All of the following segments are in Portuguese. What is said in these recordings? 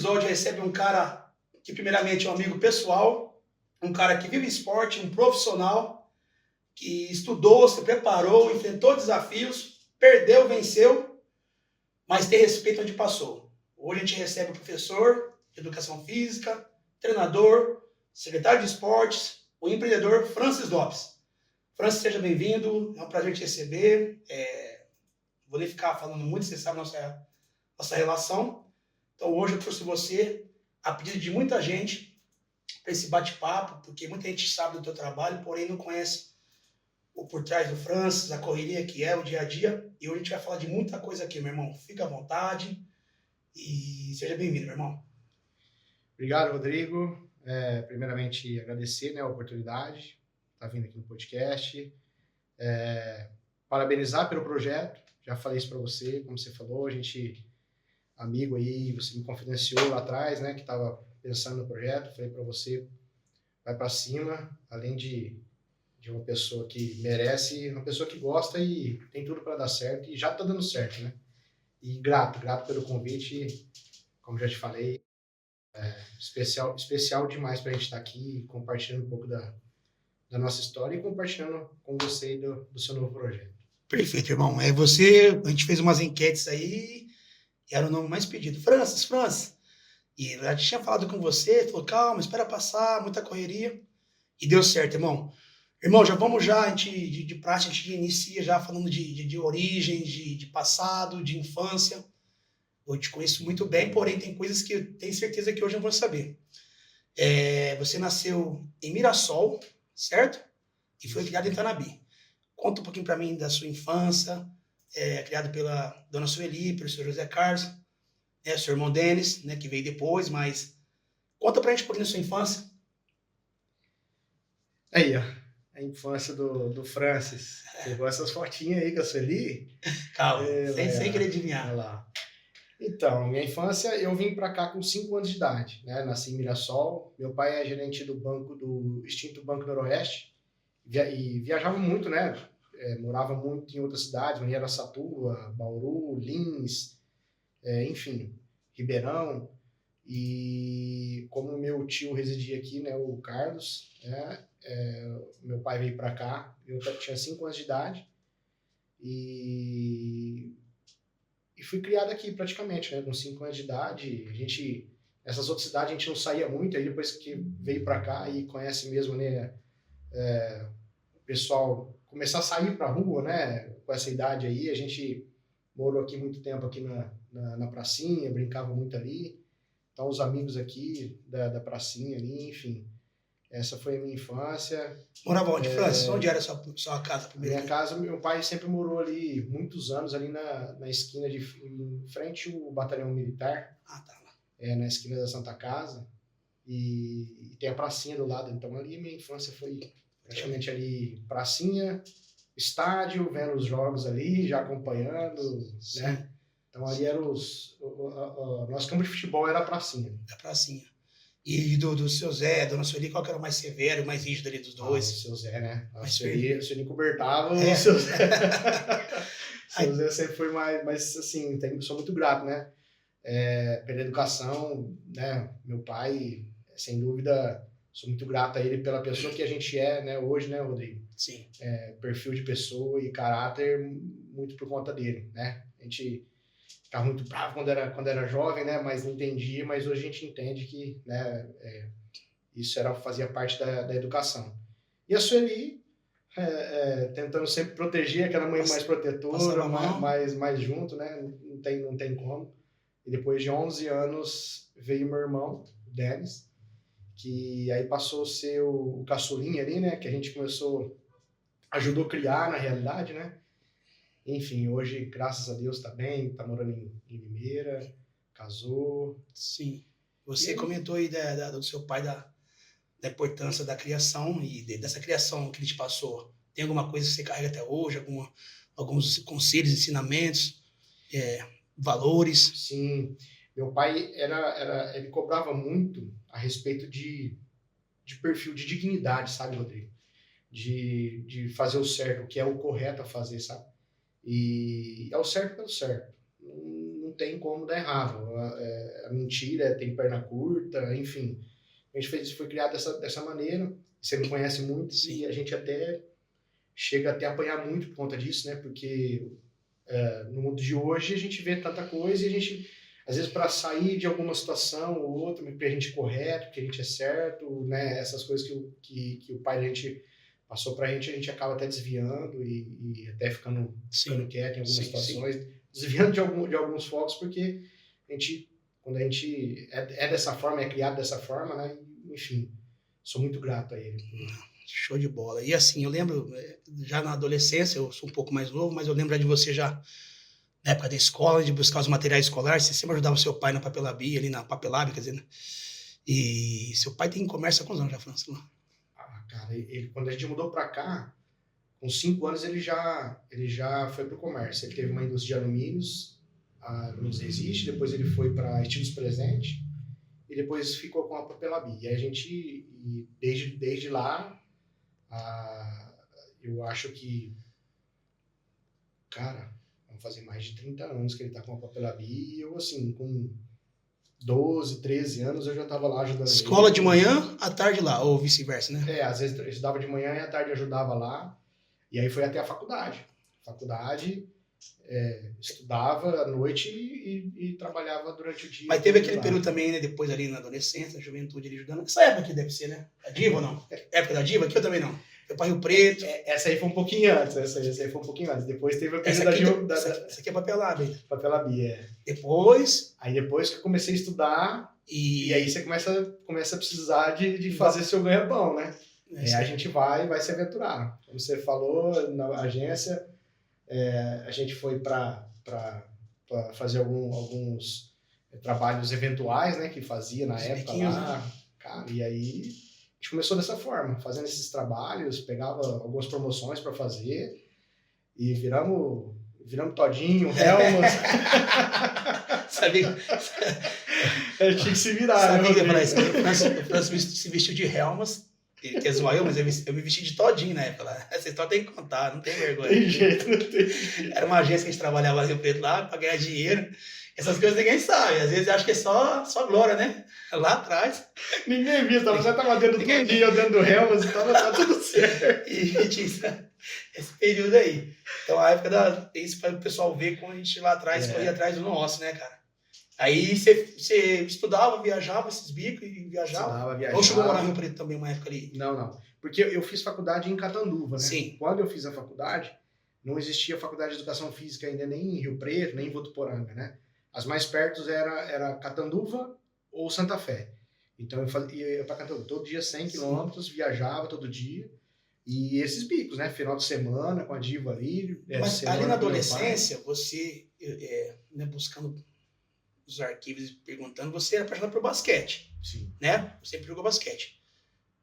episódio recebe um cara que primeiramente é um amigo pessoal, um cara que vive esporte, um profissional, que estudou, se preparou, enfrentou desafios, perdeu, venceu, mas tem respeito onde passou. Hoje a gente recebe o professor de educação física, treinador, secretário de esportes, o empreendedor Francis Lopes. Francis, seja bem-vindo, é um prazer te receber. Vou nem ficar falando muito, você sabe nossa relação. Então hoje eu trouxe você, a pedido de muita gente, para esse bate-papo, porque muita gente sabe do teu trabalho, porém não conhece o por trás do Francis, a correria que é, o dia a dia. E hoje a gente vai falar de muita coisa aqui, meu irmão. Fica à vontade e seja bem-vindo, meu irmão. Obrigado, Rodrigo. Primeiramente, agradecer, né, a oportunidade de estar vindo aqui no podcast. Parabenizar pelo projeto. Já falei isso para você, como você falou, a gente, amigo aí, você me confidenciou lá atrás, né, que estava pensando no projeto. Falei para você, vai para cima, além de uma pessoa que merece, uma pessoa que gosta e tem tudo para dar certo, e já está dando certo, né? E grato pelo convite, como já te falei, especial demais para a gente estar aqui compartilhando um pouco da nossa história e compartilhando com você e do seu novo projeto. Perfeito, irmão. A gente fez umas enquetes aí, e era o nome mais pedido. Francis. E eu já tinha falado com você, falou, calma, espera passar, muita correria. E deu certo, irmão. Irmão, a gente, de praxe, a gente inicia já falando de origem, de passado, de infância. Eu te conheço muito bem, porém tem coisas que eu tenho certeza que hoje eu vou saber. Você nasceu em Mirassol, certo? E foi criado em Tanabi. Conta um pouquinho para mim da sua infância, criado pela dona Sueli, pelo senhor José Carlos, seu irmão Denis, né, que veio depois, mas conta pra gente um pouquinho da sua infância. Aí, ó, a infância do Francis. Pegou essas fotinhas aí que eu Sueli? Calma, sem querer adivinhar. Olha lá. Então, minha infância, eu vim para cá com 5 anos de idade, né? Nasci em Mirassol. Meu pai é gerente do extinto Banco Noroeste e viajava muito, né? Morava muito em outras cidades, em Araçatuba, Bauru, Lins, enfim, Ribeirão. E como meu tio residia aqui, né, o Carlos, né, meu pai veio para cá, eu tinha 5 anos de idade e fui criado aqui praticamente, né, com 5 anos de idade. Essas outras cidades a gente não saía muito, aí depois que veio para cá e conhece mesmo, né, o pessoal começar a sair para a rua, né, com essa idade aí, a gente morou aqui muito tempo aqui na pracinha, brincava muito ali. Então, os amigos aqui da pracinha ali, enfim. Essa foi a minha infância. Morava onde, Francis? Onde era a sua casa primeiro? Minha casa, meu pai sempre morou ali muitos anos, ali na esquina em frente ao batalhão militar. Ah, tá lá. Na esquina da Santa Casa. E tem a pracinha do lado. Então, ali a minha infância foi praticamente ali, pracinha, estádio, vendo os jogos ali, já acompanhando, sim, né? Então ali era nosso campo de futebol era a pracinha. A pracinha. E do seu Zé, dona Sueli, qual que era o mais severo, o mais rígido ali dos dois? O seu Zé, né? O Sueli cobertava o seu Zé. O seu Zé sempre foi mais assim, sou muito grato, né? Pela educação, né? Meu pai, sem dúvida, sou muito grato a ele pela pessoa que a gente é, né? Hoje, né, Rodrigo? Sim. Perfil de pessoa e caráter muito por conta dele, né? A gente ficava muito bravo quando era jovem, né? Mas não entendia, mas hoje a gente entende que, né, isso fazia parte da educação. E a Sueli, tentando sempre proteger, aquela mãe mais protetora, mais junto, né? Não tem como. E depois de 11 anos veio meu irmão, o Denis, que aí passou a ser o caçulinha ali, né? Que a gente ajudou a criar na realidade, né? Enfim, hoje, graças a Deus, tá bem, tá morando em Limeira, casou. Sim. Você comentou aí do seu pai, da importância da criação e dessa criação que ele te passou. Tem alguma coisa que você carrega até hoje? Alguns conselhos, ensinamentos, valores? Sim. Meu pai ele cobrava muito a respeito de perfil, de dignidade, sabe, Rodrigo? De fazer o certo, o que é o correto a fazer, sabe? E é o certo pelo certo. Não tem como dar errado. A mentira tem perna curta, enfim. A gente foi criado dessa maneira. Você me conhece muito. Sim. E a gente até chega até a apanhar muito por conta disso, né? Porque no mundo de hoje a gente vê tanta coisa e a gente, às vezes, para sair de alguma situação ou outra, porque a gente é correto, porque a gente é certo, né? Essas coisas que o pai da gente passou pra gente, a gente acaba até desviando e até ficando quieto em algumas situações, desviando de alguns focos, porque quando a gente é dessa forma, é criado dessa forma, né? Enfim, sou muito grato a ele. Show de bola. E assim, eu lembro, já na adolescência, eu sou um pouco mais novo, mas eu lembro de você já, na época da escola, de buscar os materiais escolares, você sempre ajudava o seu pai na papelabia, ali na papelab, quer dizer, né? E seu pai tem comércio há quantos anos já, França? Cara, quando a gente mudou pra cá, com 5 anos ele já foi pro comércio. Ele teve uma indústria de alumínios, a Alumínios Resiste, depois ele foi para Estilos Presente e depois ficou com a papelabia. E a gente, desde lá, eu acho que, cara, vão fazer mais de 30 anos que ele tá com a papelabia e eu, assim, com 12, 13 anos eu já tava lá ajudando Escola ele. de manhã, à tarde lá, ou vice-versa, né? Às vezes eu estudava de manhã e à tarde ajudava lá. E aí foi até a faculdade. Estudava à noite e trabalhava durante o dia. Mas teve aquele período também, né? Depois ali na adolescência, na juventude, ali ajudando. Essa época aqui deve ser, né? A Diva ou não? Época da Diva? Aqui eu também não. Foi para Rio Preto. Essa aí foi um pouquinho antes. Depois teve a período essa aqui é papelada, hein? Papelabia. Depois que eu comecei a estudar, e aí você começa a precisar de fazer seu ganha-pão, né? A gente vai se aventurar. Como você falou, na agência, a gente foi para fazer alguns trabalhos eventuais, né, que fazia na época lá. Né? Cara, e aí a gente começou dessa forma, fazendo esses trabalhos, pegava algumas promoções para fazer e viramos todinho, Helmas. Sabia? A gente tinha que se virar. Sabia que eu falei isso? O França se vestiu de Helmas. Ele quer zoar eu, mas eu me vesti de todinho na época lá. Essa história tem que contar, não tem vergonha. Tem jeito, não tem jeito. Era uma agência que a gente trabalhava lá no Rio Preto lá pra ganhar dinheiro. Essas coisas ninguém sabe. Às vezes acha que é só glória, né? Lá atrás. Ninguém viu, você tava dentro do dia, dentro do Helmas e tava tudo certo. E tinha esse período aí. Então a época isso para o pessoal ver como a gente lá atrás corria atrás do nosso, né, cara? Aí você estudava, viajava esses bicos e viajava. Ou chegou a morar no Rio Preto também uma época ali? Não. Porque eu fiz faculdade em Catanduva, né? Sim. Quando eu fiz a faculdade, não existia faculdade de educação física ainda nem em Rio Preto, nem em Votuporanga, né? As mais perto era Catanduva ou Santa Fé. Então eu ia para Catanduva todo dia 100 quilômetros, viajava todo dia. E esses bicos, né? Final de semana com a Diva ali. Mas ali na adolescência, você, né, buscando os arquivos perguntando, você era apaixonado por basquete. Sim. Né? Você sempre jogou basquete.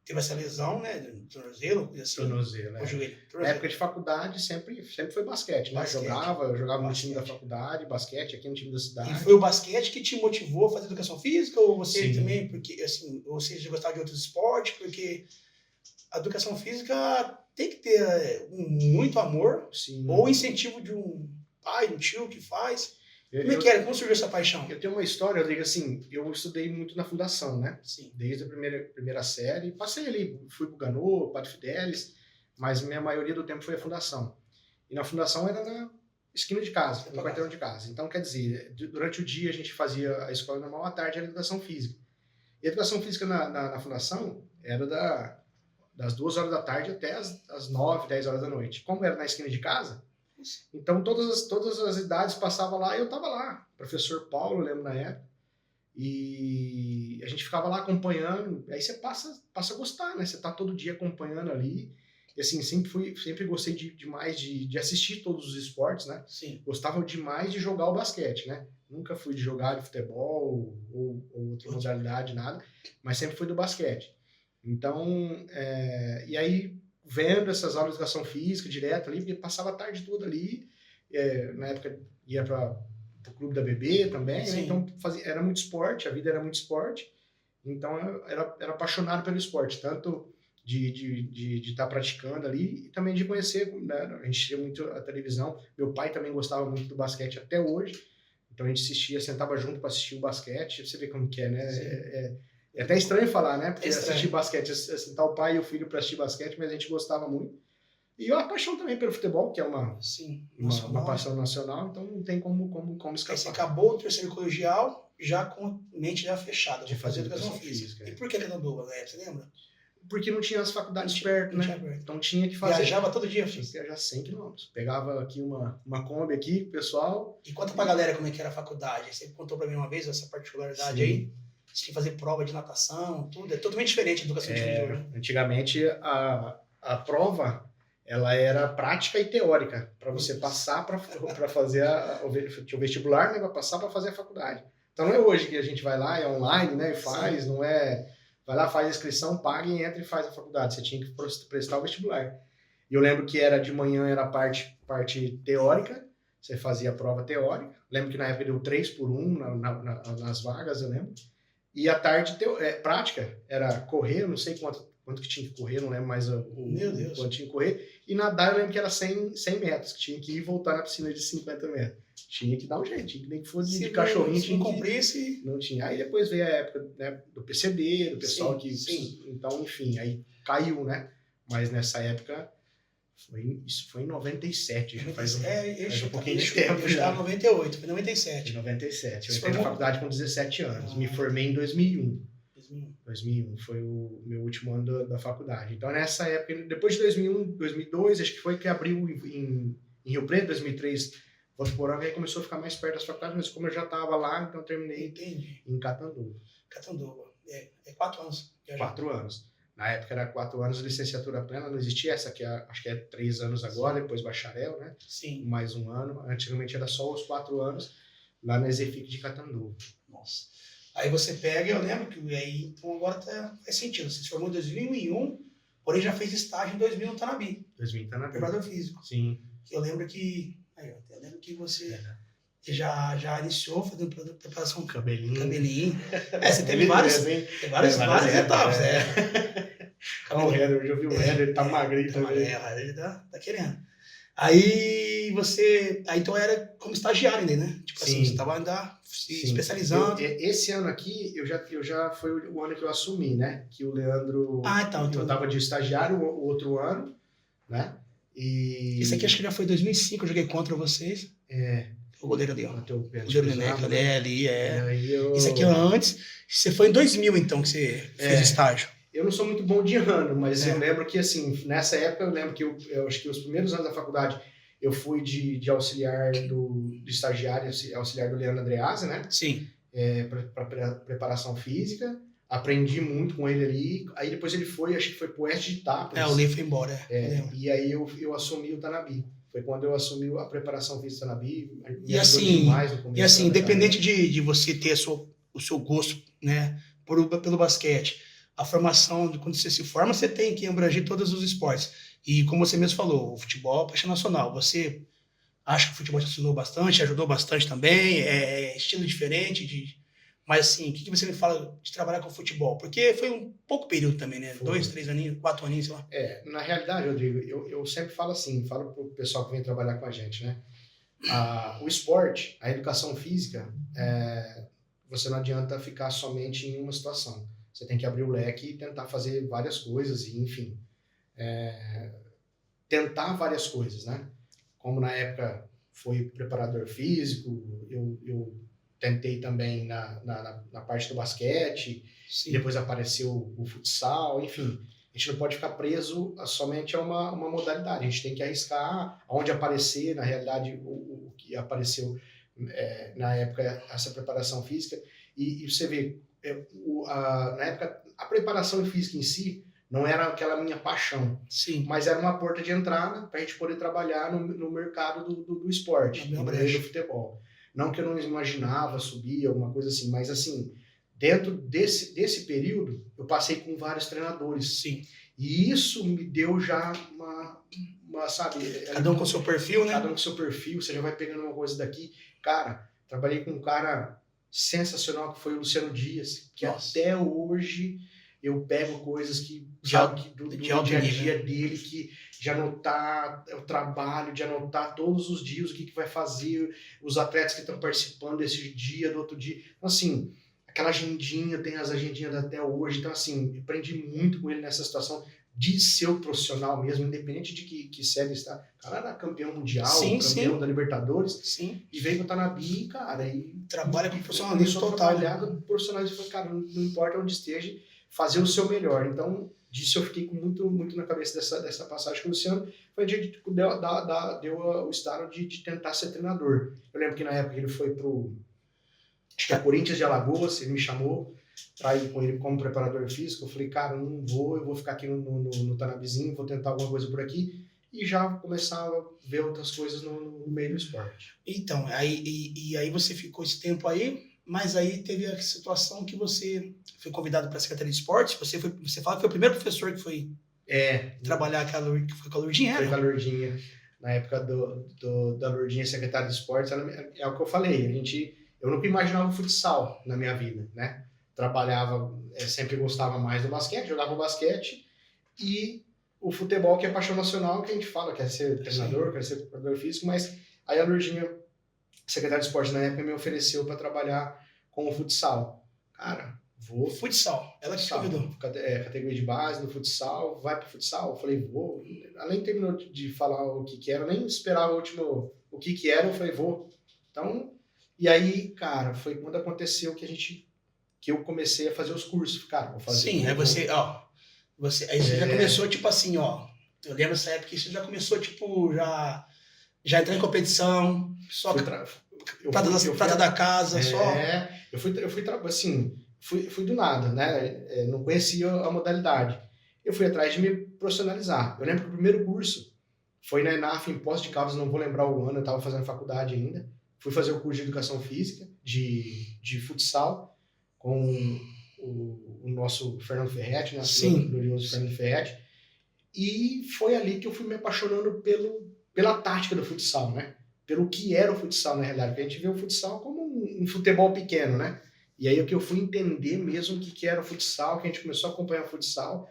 Teve essa lesão, né? Do tornozelo, assim. Tornozelo, o joelho. Na época de faculdade sempre foi basquete, né? Basquete. Eu jogava no time da faculdade, basquete aqui no time da cidade. E foi o basquete que te motivou a fazer educação física? Ou você Sim. também, porque assim, você já gostava de outros esportes? Porque a educação física tem que ter muito amor. Sim. Ou incentivo de um pai, um tio que faz. Como surgiu essa paixão? Eu tenho uma história, eu digo assim, eu estudei muito na fundação, né? Sim. Desde a primeira série, passei ali, fui pro Ganô, Padre Fidelis, mas minha maioria do tempo foi a fundação. E na fundação era na esquina de casa, no quarteirão de casa. Então, quer dizer, durante o dia a gente fazia a escola normal, à tarde era a educação física. E a educação física na fundação era das 2 horas da tarde até as 9, 10 horas da noite. Como era na esquina de casa, então todas as idades passavam lá e eu estava lá. Professor Paulo, eu lembro na época. E a gente ficava lá acompanhando. Aí você passa a gostar, né? Você tá todo dia acompanhando ali. E assim, sempre gostei demais de assistir todos os esportes, né? Sim. Gostava demais de jogar o basquete, né? Nunca fui de jogar de futebol ou outra modalidade, nada. Mas sempre fui do basquete. Então, e aí, vendo essas aulas de educação física direto ali, porque passava a tarde toda ali. Na época, ia para o clube da BB também, né? Então era muito esporte, a vida era muito esporte. Então, eu era apaixonado pelo esporte, tanto de estar praticando ali e também de conhecer, né? A gente tinha muito a televisão. Meu pai também gostava muito do basquete até hoje. Então a gente assistia, sentava junto para assistir o basquete. Você vê como que é, né? É até estranho falar, né? Porque assistir basquete, sentar o pai e o filho para assistir basquete, mas a gente gostava muito. E uma paixão também pelo futebol, que é uma paixão nacional, então não tem como escapar. Aí você acabou o terceiro colegial já com mente já fechada, de fazer educação física. E por que Catanduva, né? Você lembra? Porque não tinha as faculdades perto, né? Então tinha que fazer. Viajava todo dia? Tinha que viajar 100 km. Pegava aqui uma Kombi aqui, pessoal. E conta pra galera como é que era a faculdade. Você contou pra mim uma vez essa particularidade aí. Você tinha que fazer prova de natação, tudo. É totalmente diferente da educação de hoje. Antigamente a prova ela era prática e teórica para você passar para fazer o vestibular, né, para passar para fazer a faculdade. Então não é hoje que a gente vai lá, é online, né, e faz, não é, vai lá, faz a inscrição, paga e entra e faz a faculdade. Você tinha que prestar o vestibular. E eu lembro que era de manhã era a parte teórica, você fazia a prova teórica. Lembro que na época deu 3-por-1 nas vagas, eu lembro. E à tarde prática era correr, eu não sei quanto que tinha que correr, não lembro mais quanto tinha que correr. E nadar, eu lembro que era 100 metros, que tinha que ir e voltar na piscina de 50 metros. Tinha que dar um jeito, nem que fosse de cachorrinho. Se não cumprisse... Não tinha. Aí depois veio a época, né, do PCD, do pessoal Então, enfim, aí caiu, né? Mas nessa época, isso foi em 97, já faz um pouquinho de tempo. Eu estava em 98, foi em 97. Em 97. Eu entrei na faculdade com 17 anos. Me formei em 2001. 2001 foi o meu último ano da faculdade. Então, nessa época, depois de 2001, 2002, acho que foi que abriu em Rio Preto, 2003, Votuporanga, aí começou a ficar mais perto das faculdades, mas como eu já estava lá, então eu terminei em Catanduva. Catanduva. É 4 anos. 4 anos. Na época era 4 anos de licenciatura plena, não existia essa aqui, acho que é 3 anos agora, depois bacharel, né? Sim. Mais 1 ano. Antigamente era só os 4 anos, lá na Exefic de Catanduva. Nossa. Aí você pega, eu lembro que aí, então agora faz sentido. Você se formou em 2001, porém já fez estágio em 2000 no Tanabi. 2000 no Tanabi. Preparador físico. Sim. Eu lembro que você já iniciou fazendo preparação cabelinho. Você teve várias etapas. O Heather, eu já vi o Heather, ele tá magrinho também. Ele tá querendo. Aí então era como estagiário ainda, né? Tipo assim, você estava ainda se especializando. Esse ano aqui, eu já foi o ano que eu assumi, né? Que o Leandro... então. Eu tava de estagiário o outro ano, né? Esse aqui acho que já foi 2005, eu joguei contra vocês. O goleiro ali, ó. O goleiro Neneca, ali, Esse aqui antes. Você foi em 2000, então, que você fez estágio. Eu não sou muito bom de ano, mas eu lembro que, assim, nessa época, eu lembro que eu acho que os primeiros anos da faculdade eu fui de auxiliar do estagiário, auxiliar do Leandro Andreazzi, né? Sim. Para preparação física. Aprendi muito com ele ali. Aí depois ele acho que foi pro Oeste de Itápolis. O Lê foi embora. E aí eu assumi o Tanabi. Foi quando eu assumi a preparação física do Tanabi. E assim, independente de você ter o seu gosto, né, pelo basquete, a formação, de quando você se forma, você tem que abranger todos os esportes. E como você mesmo falou, o futebol é paixão nacional. Você acha que o futebol te ensinou bastante, ajudou bastante também, é estilo diferente, mas assim, o que você me fala de trabalhar com futebol? Porque foi um pouco período também, né? 2, 3 aninhos, 4 aninhos, sei lá. Na realidade, Rodrigo, eu sempre falo assim, falo pro pessoal que vem trabalhar com a gente, né? O esporte, a educação física, você não adianta ficar somente em uma situação. Você tem que abrir o leque e tentar fazer várias coisas, e enfim, tentar várias coisas, né? Como na época foi preparador físico, eu tentei também na parte do basquete, e depois apareceu o futsal, enfim. A gente não pode ficar preso somente a uma modalidade, a gente tem que arriscar onde aparecer, na realidade, o que apareceu na época, essa preparação física, e você vê, na época, a preparação física em si não era aquela minha paixão, mas era uma porta de entrada para a gente poder trabalhar no mercado do esporte, no meio do futebol. Não que eu não imaginava subir, alguma coisa assim, mas assim, dentro desse período, eu passei com vários treinadores. Sim. E isso me deu já sabe... Cada um com o seu perfil, né? Cada um com o seu perfil, você já vai pegando uma coisa daqui. Cara, trabalhei com um cara sensacional que foi o Luciano Dias, que até hoje eu pego coisas que do de dia a alto dia nível. dele, que de anotar o trabalho, de anotar todos os dias o que vai fazer, os atletas que estão participando desse dia, do outro dia. Então, assim, aquela agendinha, tem as agendinhas até hoje. Então, assim, eu aprendi muito com ele nessa situação de ser o profissional mesmo, independente de que série está. O cara era campeão mundial, campeão da Libertadores, sim. E veio para o Tanabi, cara, e trabalha com profissionalismo total. Trabalhar com profissionalismo, cara, não importa onde esteja, fazer o seu melhor. Então, disso eu fiquei com muito na cabeça dessa passagem com o Luciano. Foi a gente deu o estado de tentar ser treinador. Eu lembro que na época ele foi acho que é Corinthians de Alagoas, ele me chamou para ir com ele como preparador físico. Eu falei, cara, não vou, eu vou ficar aqui no Tanabizinho, vou tentar alguma coisa por aqui. E já começava a ver outras coisas no meio do esporte. Então, aí você ficou esse tempo aí, mas aí teve a situação que você foi convidado para a Secretaria de Esportes. Você fala que foi o primeiro professor que foi trabalhar com a Lourdinha, Foi com a Lourdinha. Na época da Lourdinha, secretária de Esportes, é o que eu falei. Eu nunca imaginava o futsal na minha vida, né? Trabalhava, sempre gostava mais do basquete, jogava basquete e o futebol, que é paixão nacional, que a gente fala, quer ser treinador, quer ser preparador físico, mas aí a Lourdinha, secretária de esporte na época, me ofereceu para trabalhar com o futsal. Cara, vou. Futsal, ela te convidou. Categoria de base do futsal, vai pro futsal? Eu falei, vou. Além de terminou de falar o que era, nem esperava o que era, eu falei, vou. Então, e aí, cara, foi quando aconteceu que eu comecei a fazer os cursos. Cara, vou fazer. Sim, aí você já começou, tipo assim, ó. Eu lembro dessa época que você já começou, tipo, já entrar em competição, só prata da casa, só. Eu fui do nada, né? Não conhecia a modalidade. Eu fui atrás de me profissionalizar. Eu lembro que o primeiro curso foi na ENAF, em Poços de Caldas, não vou lembrar o ano, eu estava fazendo faculdade ainda. Fui fazer o curso de educação física, de futsal, com o nosso Fernando Ferretti, né? O glorioso Fernando Ferretti. E foi ali que eu fui me apaixonando pela tática do futsal, né? Pelo que era o futsal, na realidade. Porque a gente vê o futsal como um futebol pequeno, né? E aí é que eu fui entender mesmo o que era o futsal, que a gente começou a acompanhar o futsal.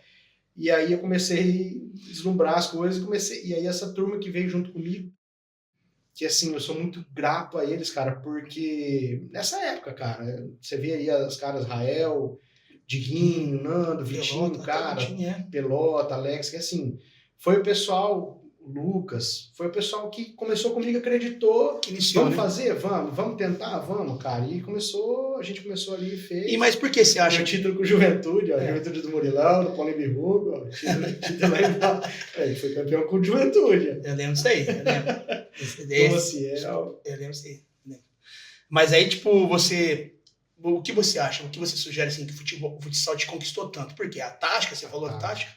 E aí eu comecei a deslumbrar as coisas, e aí essa turma que veio junto comigo, que assim, eu sou muito grato a eles, cara, porque nessa época, cara, você vê aí os caras Rael, Diguinho, Nando, Vitinho, Pelota, cara, Pelota, Alex, que assim, foi o pessoal, o Lucas, foi o pessoal que começou comigo, acreditou, que iniciou, vamos fazer, vamos tentar, vamos, cara, e a gente começou ali e fez. E mas por que você acha? O título com o Juventude, ó, Juventude do Murilão, do Paulinho Birrugo, ó, título lá, ele foi campeão com o Juventude. Eu lembro disso aí, eu lembro disso aí. Mas aí, tipo, o que você acha? O que você sugere, assim, que o futsal te conquistou tanto? Porque a tática, você falou da tática,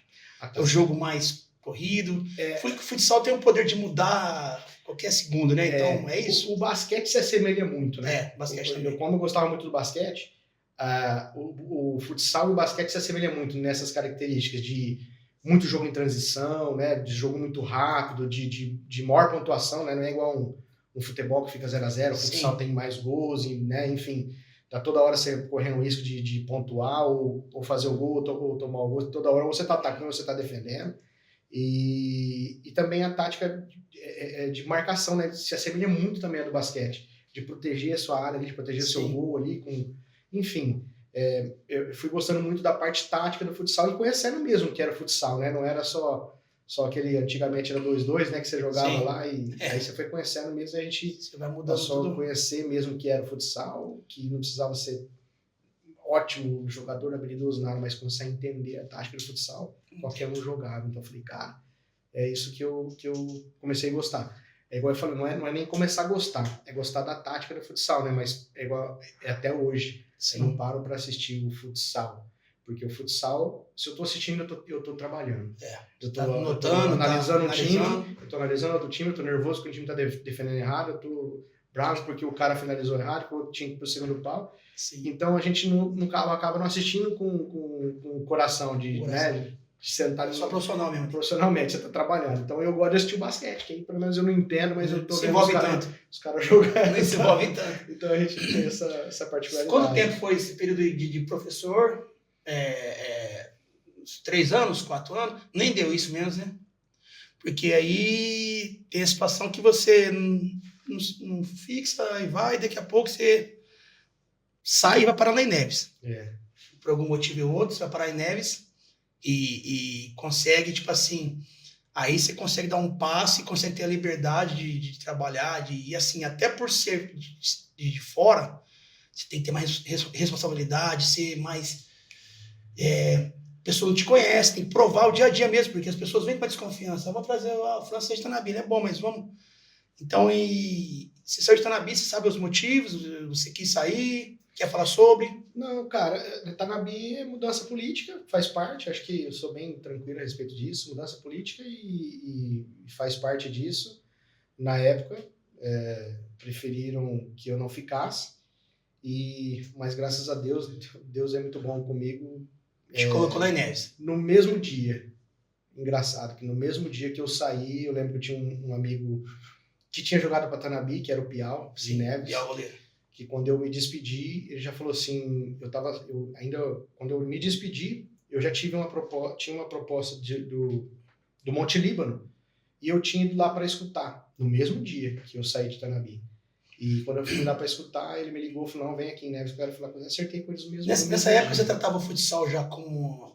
é o jogo mais corrido. O futsal tem o poder de mudar qualquer segundo, né? Então, é isso. O basquete se assemelha muito, né? Basquete também. Como eu gostava muito do basquete, o futsal e o basquete se assemelham muito nessas características de muito jogo em transição, né? De jogo muito rápido, de maior pontuação, né? Não é igual um futebol que fica 0-0, o futsal tem mais gols, né? Enfim, tá toda hora você correndo o risco de pontuar ou fazer o gol ou tomar o gol, toda hora você tá atacando, você tá defendendo. E também a tática de marcação, né? Se assemelha muito também a do basquete, de proteger a sua área, de proteger o seu gol ali, enfim. Eu fui gostando muito da parte tática do futsal e conhecendo mesmo que era futsal, né? Não era só aquele, antigamente era 2-2, né? Que você jogava lá e aí você foi conhecendo mesmo, a gente vai mudando tudo. Conhecer mesmo que era futsal, que não precisava ser ótimo jogador, habilidoso, nada, mas começar a entender a tática do futsal, qualquer um jogava. Então eu falei, cara, é isso que eu comecei a gostar. É igual eu falei, não é nem começar a gostar, é gostar da tática do futsal, né? Mas é igual, até hoje, eu não paro para assistir o futsal. Porque o futsal, se eu tô assistindo, eu tô trabalhando. Eu tô anotando, analisando o time, eu tô analisando outro time, eu tô nervoso porque o time tá defendendo errado, eu tô bravo porque o cara finalizou errado, porque eu tinha que ir pro segundo pau. Então a gente acaba não assistindo com o coração né, de sentar só profissional mesmo. Profissionalmente, você tá trabalhando. Então eu gosto de assistir o basquete, que aí pelo menos eu não entendo, mas eu tô vendo os caras jogando. Não se envolve tanto. Então a gente tem essa particularidade. Quanto tempo foi esse período de professor? uns 3 anos, 4 anos, nem deu isso menos, né? Porque aí tem a situação que você não fixa e vai, daqui a pouco você sai e vai parar lá em Neves. Por algum motivo ou outro, você vai parar em Neves e consegue, tipo assim, aí você consegue dar um passo e consegue ter a liberdade de trabalhar, e assim, até por ser de fora, você tem que ter mais responsabilidade, ser mais... a pessoa não te conhece, tem que provar o dia a dia mesmo, porque as pessoas vêm com a desconfiança. Vamos trazer o francês de Tanabi, é bom, mas vamos... Então, você saiu de Tanabi, você sabe os motivos, você quis sair, quer falar sobre? Não, cara, Tanabi é mudança política, faz parte, acho que eu sou bem tranquilo a respeito disso, mudança política e faz parte disso. Na época, preferiram que eu não ficasse, mas graças a Deus, Deus é muito bom comigo. Te colocou lá em Neves. No mesmo dia, engraçado, que no mesmo dia que eu saí, eu lembro que eu tinha um amigo que tinha jogado para Tanabi, que era o Piau, Sim, Neves. Piau goleiro. Que quando eu me despedi, ele já falou assim, quando eu me despedi, eu já tinha uma proposta do Monte Líbano, e eu tinha ido lá para escutar, no mesmo dia que eu saí de Tanabi. E quando eu fui lá para escutar, ele me ligou e falou, não, vem aqui em Neves, eu quero falar com você. Acertei com eles mesmo. Nessa época você tratava o futsal já como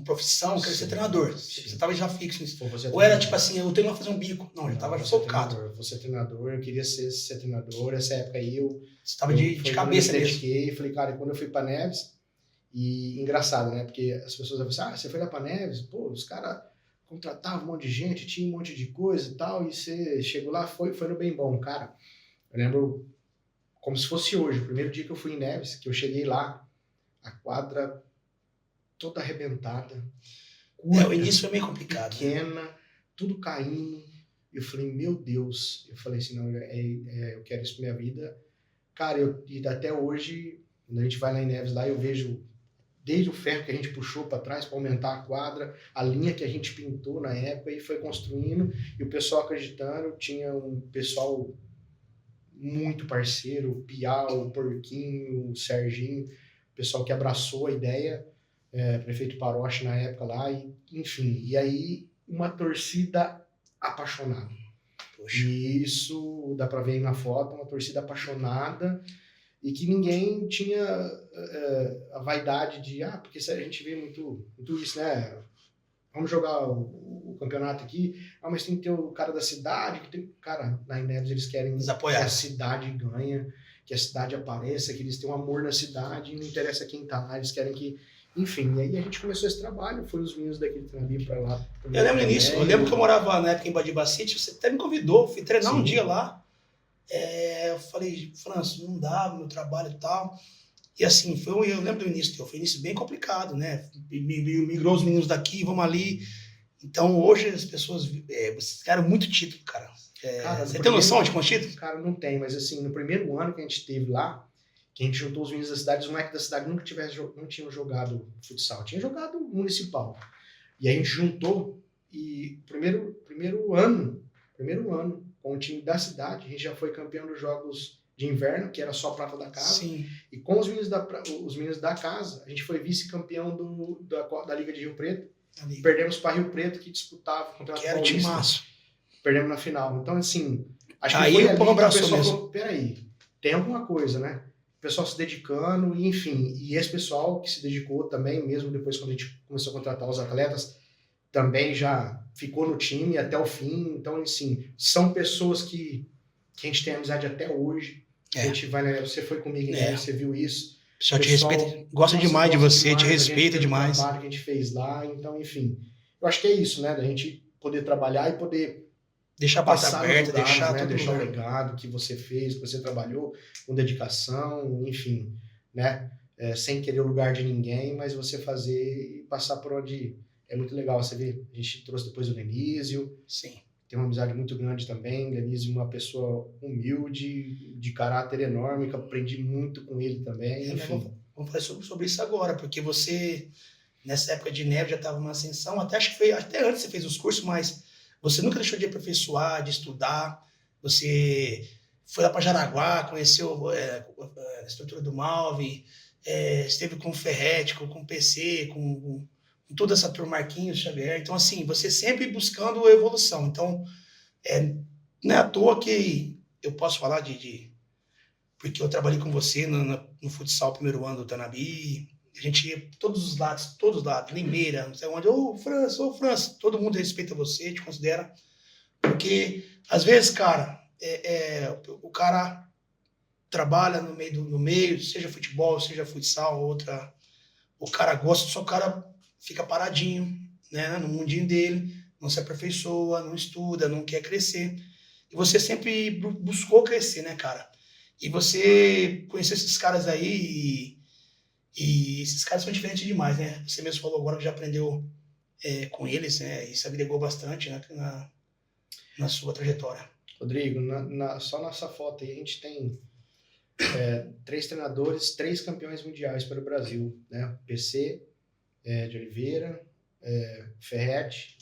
profissão, queria ser treinador. Você estava já fixo nisso. Ou era tipo assim, eu tenho que fazer um bico. Não, eu estava já focado. Vou ser treinador, eu queria ser treinador. Essa época aí você estava de cabeça mesmo. Dediquei, falei, cara, quando eu fui para Neves, e engraçado, né? Porque as pessoas vão pensar, você foi lá para Neves, pô, os caras contratavam um monte de gente, tinha um monte de coisa e tal, e você chegou lá, foi no bem bom, cara. Eu lembro como se fosse hoje, o primeiro dia que eu fui em Neves, que eu cheguei lá, a quadra toda arrebentada. Curta, o início foi meio complicado. Pequena, né? Tudo caindo. Eu falei, meu Deus. Eu falei assim, não, eu quero isso pra minha vida. Cara, e até hoje, quando a gente vai lá em Neves, lá eu vejo desde o ferro que a gente puxou para trás para aumentar a quadra, a linha que a gente pintou na época e foi construindo, e o pessoal acreditando, tinha um pessoal muito parceiro, o Piau, o Porquinho, o Serginho, o pessoal que abraçou a ideia, prefeito Paroche na época lá, enfim, e aí uma torcida apaixonada. Poxa. E isso dá para ver aí na foto, uma torcida apaixonada, e que ninguém tinha a vaidade de, porque a gente vê muito isso, né? Vamos jogar o campeonato aqui, mas tem que ter o cara da cidade, cara, na Neves eles querem que a cidade ganhe, que a cidade apareça, que eles tenham amor na cidade, e não interessa quem tá lá, eles querem que, enfim, e aí a gente começou esse trabalho, foi os meninos daquele Tanabi pra lá. Eu lembro nisso, eu lembro que eu morava na época em Badiba City, você até me convidou, fui treinar um dia lá, eu falei, Franço, não dá, meu trabalho e tal. E assim, eu lembro do início, foi um início bem complicado, né? Migrou os meninos daqui, vamos ali. Então, hoje as pessoas, vocês ganharam muito título, cara. Cara, você tem noção de quantos títulos? Cara, não tem, mas assim, no primeiro ano que a gente teve lá, que a gente juntou os meninos da cidade, os moleques da cidade não tinham jogado futsal, tinham jogado municipal. E a gente juntou, e primeiro ano, com o time da cidade, a gente já foi campeão dos jogos de inverno, que era só prata da casa. Sim. E com os meninos da casa, a gente foi vice-campeão da Liga de Rio Preto. Perdemos para Rio Preto, que disputava o Campeonato Paulista. Timaço. Perdemos na final. Então, assim, acho que foi ali que o pessoal falou, peraí, tem alguma coisa, né? O pessoal se dedicando, e enfim. E esse pessoal que se dedicou também, mesmo depois quando a gente começou a contratar os atletas, também já ficou no time até o fim. Então, assim, são pessoas que a gente tem amizade até hoje. A gente vai, né? Você foi comigo, né? Você viu isso. O pessoal te respeita, gosta demais de você, te respeita demais. O trabalho que a gente fez lá, então, enfim. Eu acho que é isso, né? Da gente poder trabalhar e poder deixar a porta aberta, deixar o legado que você fez, que você trabalhou com dedicação, enfim, né? Sem querer o lugar de ninguém, mas você fazer e passar por onde é muito legal. Você vê, a gente trouxe depois o Lenísio. Sim. Tem uma amizade muito grande também. Lenísio, uma pessoa humilde, de caráter enorme, que eu aprendi muito com ele também. Vamos falar sobre isso agora, porque você, nessa época de Neves, já estava numa ascensão, até antes você fez os cursos, mas você nunca deixou de aperfeiçoar, de estudar. Você foi lá para Jaraguá, conheceu a estrutura do Malve, esteve com o Ferretti, com o PC, com em toda essa turma, Marquinhos, Xavier. Então, assim, você sempre buscando evolução. Então, não é à toa que eu posso falar porque eu trabalhei com você no futsal primeiro ano do Tanabi. A gente ia todos os lados, Limeira, não sei onde. Ô, França, todo mundo respeita você, te considera. Porque, às vezes, cara, o cara trabalha no meio, seja futebol, seja futsal, outra. O cara gosta, só o cara fica paradinho, né, no mundinho dele, não se aperfeiçoa, não estuda, não quer crescer. E você sempre buscou crescer, né, cara? E você conheceu esses caras aí e esses caras são diferentes demais, né? Você mesmo falou agora que já aprendeu com eles, né? E se agregou bastante, né, na sua trajetória. Rodrigo, só nessa foto aí a gente tem 3 treinadores, 3 campeões mundiais para o Brasil, né? PC de Oliveira, Ferretti,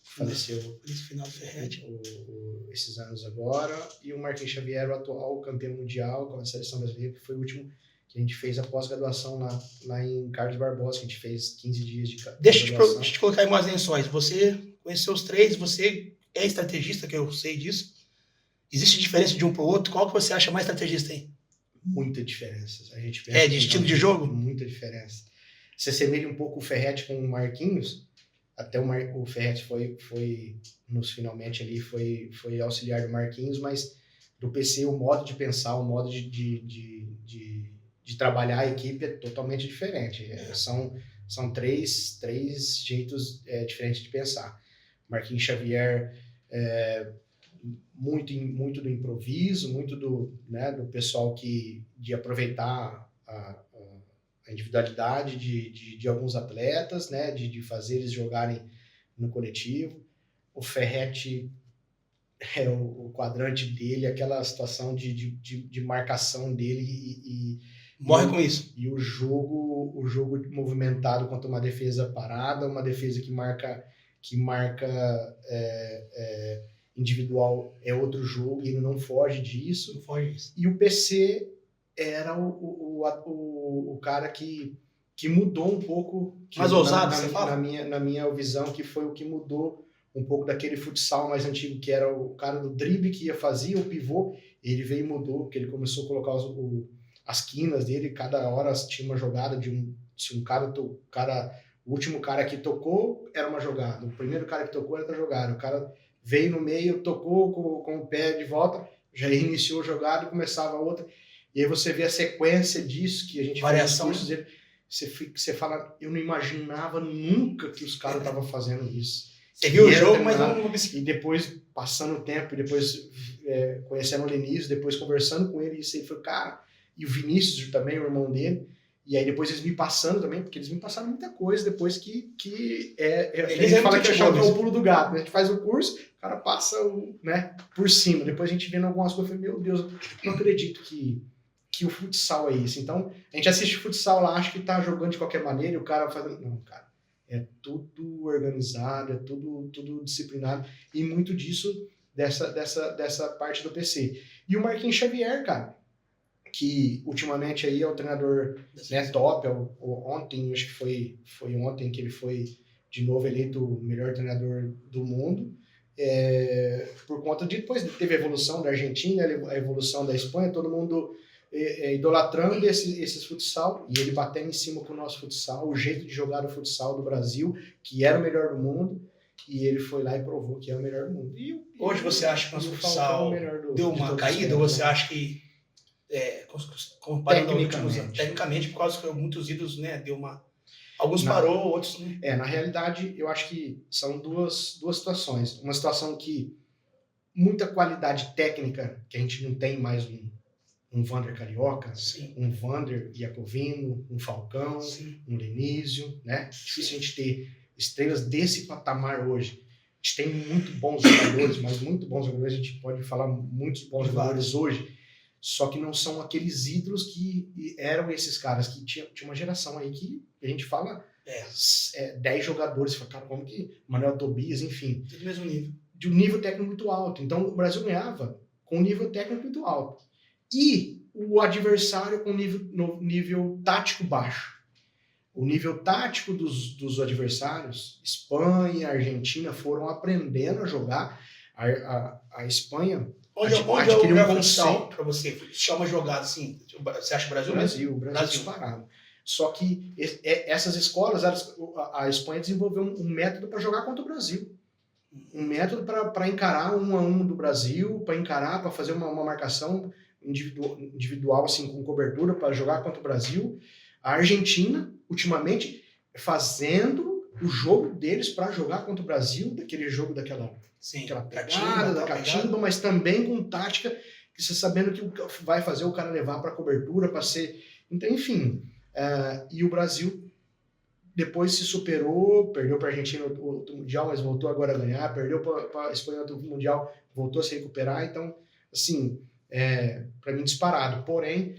faleceu Esse final do Ferretti. esses anos agora, e o Marquinhos Xavier, o atual campeão mundial com a seleção brasileira, que foi o último que a gente fez a pós-graduação lá em Carlos Barbosa, que a gente fez 15 dias de Deixa eu te colocar em mais lençóis. Você conheceu os 3, você é estrategista, que eu sei disso. Existe diferença de um para o outro? Qual que você acha mais estrategista aí? Muita diferença. A gente pensa de estilo de jogo? Muita diferença. Se assemelha um pouco o Ferretti com o Marquinhos, até o Ferretti foi nos finalmente ali, foi auxiliar do Marquinhos, mas do PC o modo de pensar, o modo de trabalhar a equipe é totalmente diferente. São três jeitos diferentes de pensar. Marquinhos Xavier muito do improviso, muito do pessoal de aproveitar a individualidade de alguns atletas, né, de fazer eles jogarem no coletivo. O Ferretti o quadrante dele, aquela situação de marcação dele e morre com isso. E o jogo movimentado contra uma defesa parada, uma defesa que marca individual é outro jogo, e ele não foge disso. Não foge disso. E o PC era o cara que mudou um pouco. Mais ousado, você fala? Na minha visão, que foi o que mudou um pouco daquele futsal mais antigo, que era o cara do drible que fazia o pivô. Ele veio e mudou, porque ele começou a colocar as quinas dele, cada hora tinha uma jogada se um cara, o último cara que tocou era uma jogada, o primeiro cara que tocou era outra jogada, o cara veio no meio, tocou com o pé de volta, já iniciou a jogada e começava a outra, e aí você vê a sequência disso, que a gente variação, faz os cursos dele, você fala, eu não imaginava nunca que os caras estavam fazendo isso. Você viu o jogo, mas não... E depois, passando o tempo, e depois conhecendo o Lenísio, depois conversando com ele, isso aí foi, cara... E o Vinícius também, o irmão dele. E aí depois eles me passando também, porque eles me passaram muita coisa depois que a gente fala que é o pulo do gato. Né? A gente faz o curso, o cara passa por cima. Depois a gente vendo algumas coisas, eu falei, meu Deus, não acredito que o futsal é isso. Então, a gente assiste o futsal lá, acha que tá jogando de qualquer maneira, e o cara faz... Não, cara, é tudo organizado, é tudo disciplinado. E muito disso, dessa parte do PC. E o Marquinhos Xavier, cara, que ultimamente aí é o treinador top, ontem, acho que foi ontem que ele foi de novo eleito o melhor treinador do mundo, por conta de, depois teve a evolução da Argentina, a evolução da Espanha, todo mundo idolatrando esses futsal, e ele batendo em cima com o nosso futsal, o jeito de jogar o futsal do Brasil, que era o melhor do mundo, e ele foi lá e provou que é o melhor do mundo. Hoje você acha que o nosso futsal deu uma caída, ou você acha que comparando tecnicamente, por causa que muitos ídolos, né, deu uma... Alguns parou, outros... Na realidade, eu acho que são duas situações. Uma situação que muita qualidade técnica, que a gente não tem mais um Wander Carioca, Sim. um Wander Iacovino, um Falcão, Sim. um Lenísio, né? Difícil a gente ter estrelas desse patamar hoje. A gente tem muito bons jogadores, mas muito bons jogadores, a gente pode falar muitos bons jogadores hoje, só que não são aqueles ídolos que eram esses caras, que tinha uma geração aí que a gente fala 10 jogadores, fala, cara, como que Manuel Tobias, enfim. Do mesmo nível. De um nível técnico muito alto. Então o Brasil ganhava com um nível técnico muito alto. E o adversário com nível tático baixo. o nível tático dos adversários, Espanha, Argentina, foram aprendendo a jogar. A Espanha Onde é o adquiriu um melhor futsal conceito. para você? Chama jogada assim. Você acha o Brasil mesmo? Brasil disparado. Só que essas escolas, a Espanha desenvolveu um método para jogar contra o Brasil. Um método para encarar 1-1 do Brasil, para fazer uma marcação individual assim, com cobertura, para jogar contra o Brasil. A Argentina, ultimamente, fazendo o jogo deles para jogar contra o Brasil, daquele jogo daquela pegada, da catimba, mas também com tática, que você sabendo que vai fazer o cara levar para cobertura, para ser... Então, enfim, e o Brasil depois se superou, perdeu para a Argentina o Mundial, mas voltou agora a ganhar, perdeu para a Espanha no Mundial, voltou a se recuperar. Então, assim, para mim disparado. Porém,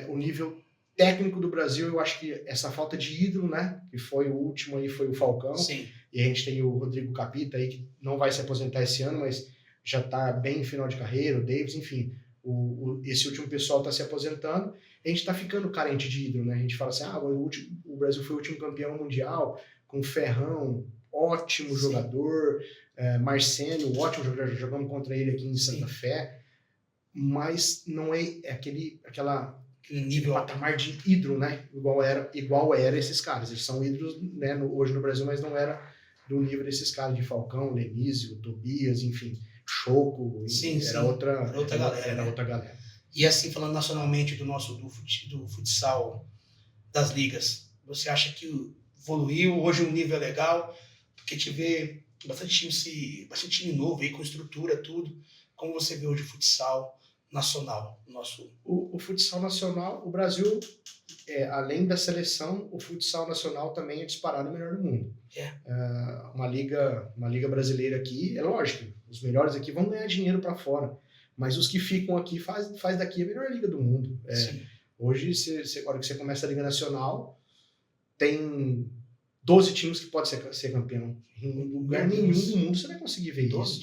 o nível técnico do Brasil, eu acho que essa falta de ídolo, né, que foi o último aí, foi o Falcão. Sim. E a gente tem o Rodrigo Capita aí, que não vai se aposentar esse ano, mas já está bem em final de carreira, o Davis, enfim, esse último pessoal está se aposentando. A gente está ficando carente de ídolo, né? A gente fala assim, o Brasil foi o último campeão mundial, com Ferrão, ótimo jogador, Marcelo, ótimo jogador, jogamos contra ele aqui em Santa Fé, mas não é aquele nível patamar de ídolo, né? Igual era esses caras. Eles são ídolos, né, hoje no Brasil, mas não era do nível desses caras de Falcão, Lenísio, Tobias, enfim, Choco. Era outra galera. E assim, falando nacionalmente do futsal das ligas, você acha que evoluiu? Hoje o nível é legal? Porque te vê bastante time novo aí, com estrutura, tudo. Como você vê hoje o futsal nacional? O futsal nacional, o Brasil, além da seleção, o futsal nacional também é disparado o melhor do mundo. Uma liga brasileira aqui, é lógico, os melhores aqui vão ganhar dinheiro para fora, mas os que ficam aqui faz daqui a melhor liga do mundo. Hoje, agora que você começa a Liga Nacional, tem 12 times que podem ser campeão. Em lugar nenhum do mundo você vai conseguir ver isso.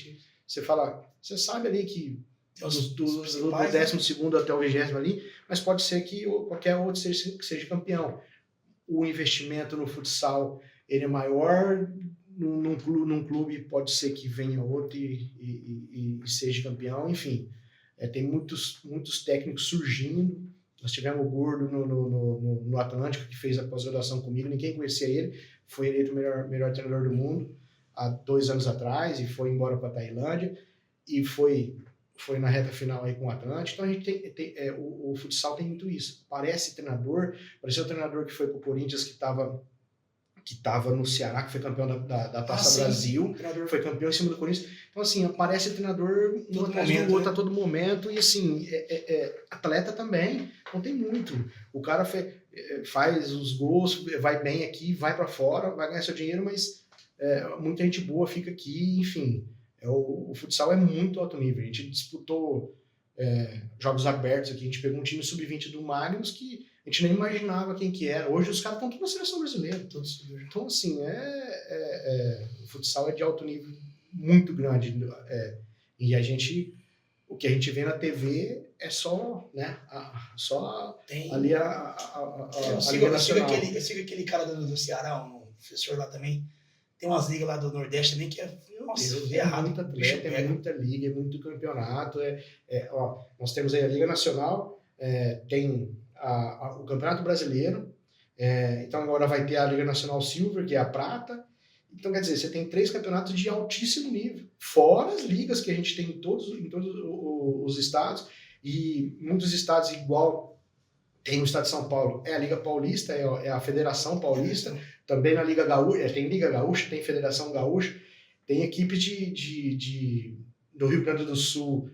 Você sabe ali que do 12º até o 20º ali, mas pode ser que qualquer outro seja campeão. O investimento no futsal ele é maior, num clube pode ser que venha outro e seja campeão, enfim. Tem muitos técnicos surgindo. Nós tivemos o Gordo no Atlântico, que fez a pós-graduação comigo, ninguém conhecia ele, foi eleito o melhor treinador do mundo há 2 anos atrás e foi embora para a Tailândia e foi na reta final aí com o Atlântico. Então a gente o futsal tem muito isso. Pareceu o treinador que foi para o Corinthians, que estava no Ceará, que foi campeão da Taça Brasil, foi campeão em cima do Corinthians. Então, assim, aparece treinador um atrás do outro a todo momento, e assim, atleta também, não tem muito. O cara faz os gols, vai bem aqui, vai para fora, vai ganhar seu dinheiro, mas muita gente boa fica aqui, enfim. O futsal é muito alto nível. A gente disputou jogos abertos aqui, a gente pegou um time sub-20 do Magnus que a gente nem imaginava quem que era. Hoje os caras estão todos na seleção brasileira. Então, assim, o futsal é de alto nível muito grande. E o que a gente vê na TV é só, né? Ali a Liga Nacional. Eu sigo aquele cara do Ceará, um professor lá também. Tem umas ligas lá do Nordeste também que é muita liga, é muito campeonato. Nós temos aí a Liga Nacional, tem o Campeonato Brasileiro, então agora vai ter a Liga Nacional Silver, que é a prata. Então, quer dizer, você tem 3 campeonatos de altíssimo nível, fora as ligas que a gente tem em todos os estados, e muitos estados igual. Tem o estado de São Paulo, a Liga Paulista, é a Federação Paulista, também na Liga Gaúcha, tem Liga Gaúcha, tem Federação Gaúcha, tem equipes do Rio Grande do Sul,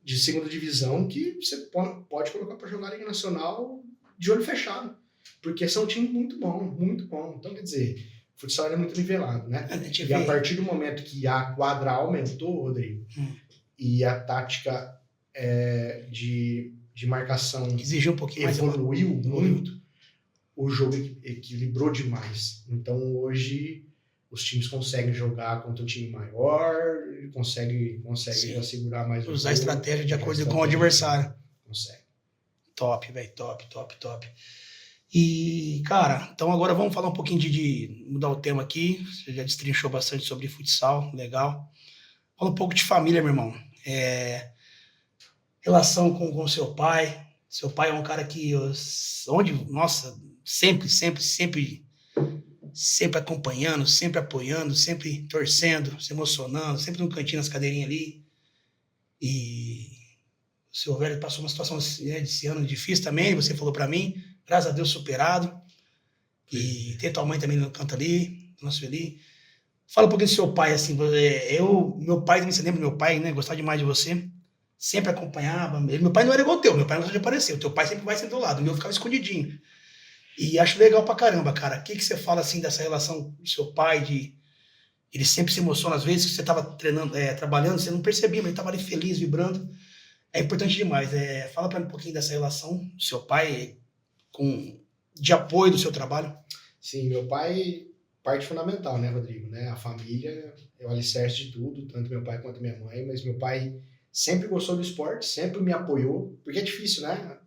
de segunda divisão, que você pode colocar para jogar a Liga Nacional de olho fechado, porque são times muito bom. Então, quer dizer, o futsal é muito nivelado, né? E a partir do momento que a quadra aumentou, Rodrigo, e a tática de marcação exigiu um pouquinho mais, evoluiu muito, o jogo equilibrou demais. Então, hoje, os times conseguem jogar contra um time maior, conseguem já segurar mais. Usar a estratégia de acordo com o adversário. Consegue. Top, velho, top. E, cara, então agora vamos falar um pouquinho de mudar o tema aqui. Você já destrinchou bastante sobre futsal, legal. Fala um pouco de família, meu irmão. Relação com seu pai. Seu pai é um cara que, onde, nossa, sempre acompanhando, sempre apoiando, sempre torcendo, se emocionando, sempre no cantinho nas cadeirinhas ali. E o seu velho passou uma situação desse ano difícil também, você falou para mim, graças a Deus superado. E tem tua mãe também no canto ali, nosso ali. Fala um pouquinho do seu pai, assim, meu pai, você lembra do meu pai, né, gostava demais de você, sempre acompanhava, meu pai não era igual o teu, meu pai não gostava de aparecer, o teu pai sempre vai sempre do lado, o meu ficava escondidinho. E acho legal pra caramba, cara. O que você fala, assim, dessa relação do seu pai, ele sempre se emociona, às vezes, que você tava treinando, trabalhando, você não percebia, mas ele tava ali feliz, vibrando. É importante demais. Fala pra mim um pouquinho dessa relação do seu pai de apoio do seu trabalho. Sim, meu pai, parte fundamental, né, Rodrigo? Né? A família é o alicerce de tudo, tanto meu pai quanto minha mãe, mas meu pai sempre gostou do esporte, sempre me apoiou, porque é difícil, né?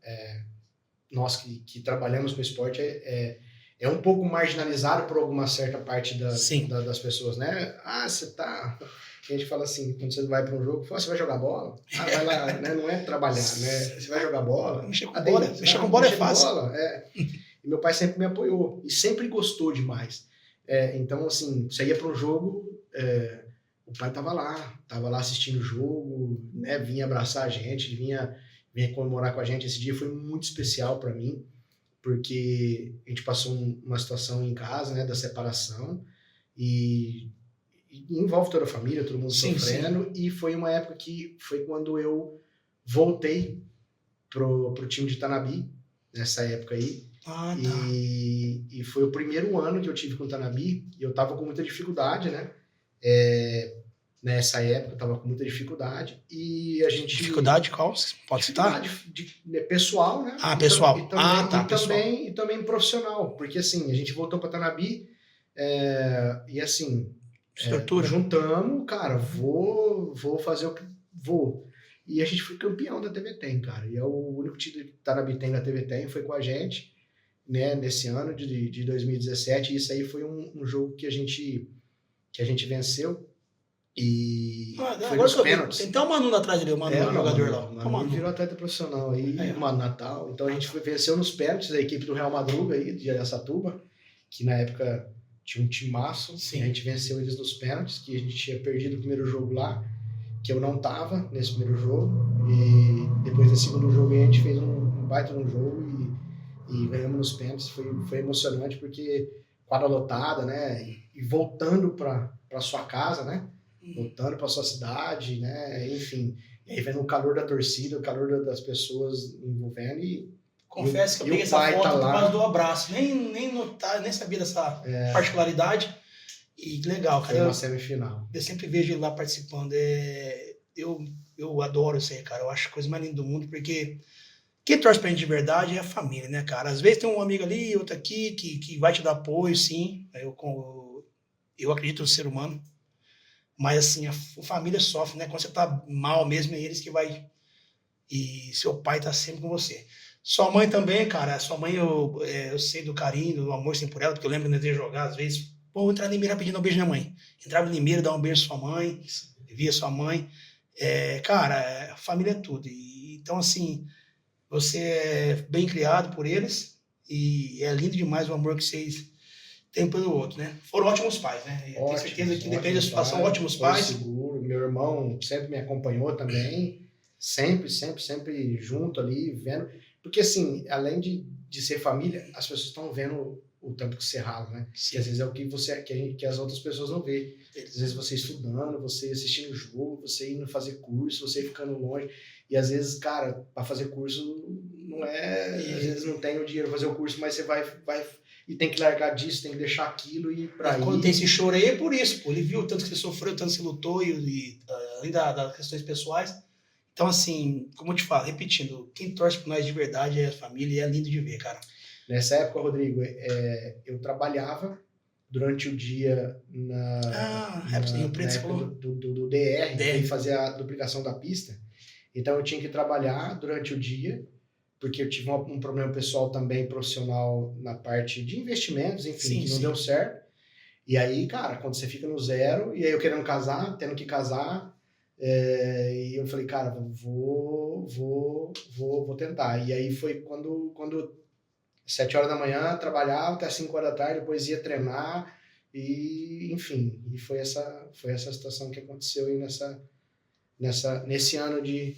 Nós que trabalhamos com esporte é um pouco marginalizado por alguma certa parte das pessoas, né? Ah, você tá... A gente fala assim, quando você vai para um jogo, fala, você vai jogar bola? Ah, vai lá, né? Não é trabalhar, né? Você vai jogar bola? Mexer com bola, mexer com bola é fácil. E meu pai sempre me apoiou e sempre gostou demais. Então, assim, você ia para um jogo, o pai tava lá assistindo o jogo, né? Vinha abraçar a gente, vinha comemorar com a gente. Esse dia foi muito especial para mim, porque a gente passou uma situação em casa, né, da separação, e envolve toda a família, todo mundo sofrendo, e foi uma época que foi quando eu voltei pro time de Tanabi, nessa época aí. Ah, tá. E foi o primeiro ano que eu tive com o Tanabi, e eu tava com muita dificuldade, né? Nessa época eu tava com muita dificuldade, e a gente... Dificuldade qual? Pode citar? Pessoal, né? Ah, pessoal. E também profissional, porque assim, a gente voltou para Tanabi, e assim, juntamos, cara, vou fazer o que vou. E a gente foi campeão da TV Tem, cara, e é o único título que Tanabi tem na TV Tem, foi com a gente, né, nesse ano de 2017, e isso aí foi um jogo que a gente venceu. E foi nos pênaltis. Tem até o Manu atrás dele, o Manu, o jogador lá. O Manu virou atleta profissional aí, Manu Natal. Então a gente venceu nos pênaltis a equipe do Real Madruga aí, de Araçatuba, que na época tinha um timaço. Sim. A gente venceu eles nos pênaltis, que a gente tinha perdido o primeiro jogo lá, que eu não tava nesse primeiro jogo. E depois desse segundo jogo a gente fez um baita no jogo e ganhamos nos pênaltis. Foi emocionante porque quadra lotada, né? E voltando para sua casa, né? Voltando para sua cidade, né? Enfim, e aí vendo o calor da torcida, o calor das pessoas envolvendo. E confesso que eu peguei essa foto por causa do abraço, nem sabia dessa particularidade. E legal, cara. Foi uma semifinal. Eu sempre vejo ele lá participando. Eu adoro isso aí, cara. Eu acho a coisa mais linda do mundo, porque quem torce pra gente de verdade é a família, né, cara? Às vezes tem um amigo ali, outro aqui, que vai te dar apoio, sim. Eu acredito no ser humano. Mas, assim, a família sofre, né? Quando você tá mal mesmo, é eles que vai... E seu pai tá sempre com você. Sua mãe também, cara. Sua mãe, eu sei do carinho, do amor sempre por ela, porque eu lembro de eu jogar, às vezes. Pô, vou entrar em Limeira pedindo um beijo na mãe. Entrava em Limeira, dar um beijo à sua mãe, via sua mãe. Cara, a família é tudo. Então, assim, você é bem criado por eles e é lindo demais o amor que vocês tem pelo outro, né? Foram ótimos pais, né? Eu tenho certeza que depende da situação, ótimos pais. Seguro. Meu irmão sempre me acompanhou também, sempre junto ali, vendo. Porque assim, além de ser família, as pessoas estão vendo o tanto que você rala, né? Sim. Que às vezes é o que as outras pessoas não vê. Às vezes você estudando, você assistindo o jogo, você indo fazer curso, você ficando longe. E às vezes, cara, para fazer curso não é... Às vezes não tem o dinheiro para fazer o curso, mas você vai e tem que largar disso, tem que deixar aquilo e ir pra aí. Quando tem esse choro aí é por isso, pô. Ele viu o tanto que você sofreu, o tanto que você lutou, e além das questões pessoais. Então, assim, como eu te falo, repetindo, quem torce por nós de verdade é a família e é lindo de ver, cara. Nessa época, Rodrigo, eu trabalhava durante o dia na época do DR, que fazia a duplicação da pista. Então eu tinha que trabalhar durante o dia porque eu tive um problema pessoal também, profissional, na parte de investimentos, enfim, Sim, que não sim. deu certo. E aí, cara, quando você fica no zero, e aí eu querendo casar, tendo que casar, e eu falei, cara, vou tentar. E aí foi quando 7 horas da manhã, trabalhava até 5 horas da tarde, depois ia treinar, e enfim, e foi essa situação que aconteceu aí nesse ano de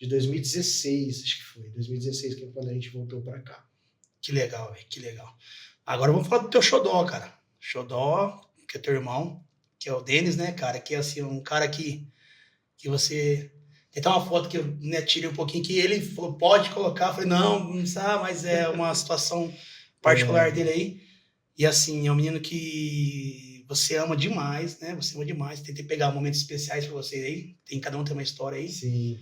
2016, acho que foi, 2016, que é quando a gente voltou para cá. Que legal, velho, que legal. Agora vamos falar do teu xodó, cara. Xodó, que é teu irmão, que é o Denis, né, cara? Que é assim, um cara que você. Tem até uma foto que eu, né, tirei um pouquinho que ele falou, pode colocar. Eu falei, não sabe, mas é uma situação particular dele aí. E assim, é um menino que você ama demais, né? Você ama demais. Tentei pegar momentos especiais pra vocês aí. Cada um tem uma história aí. Sim.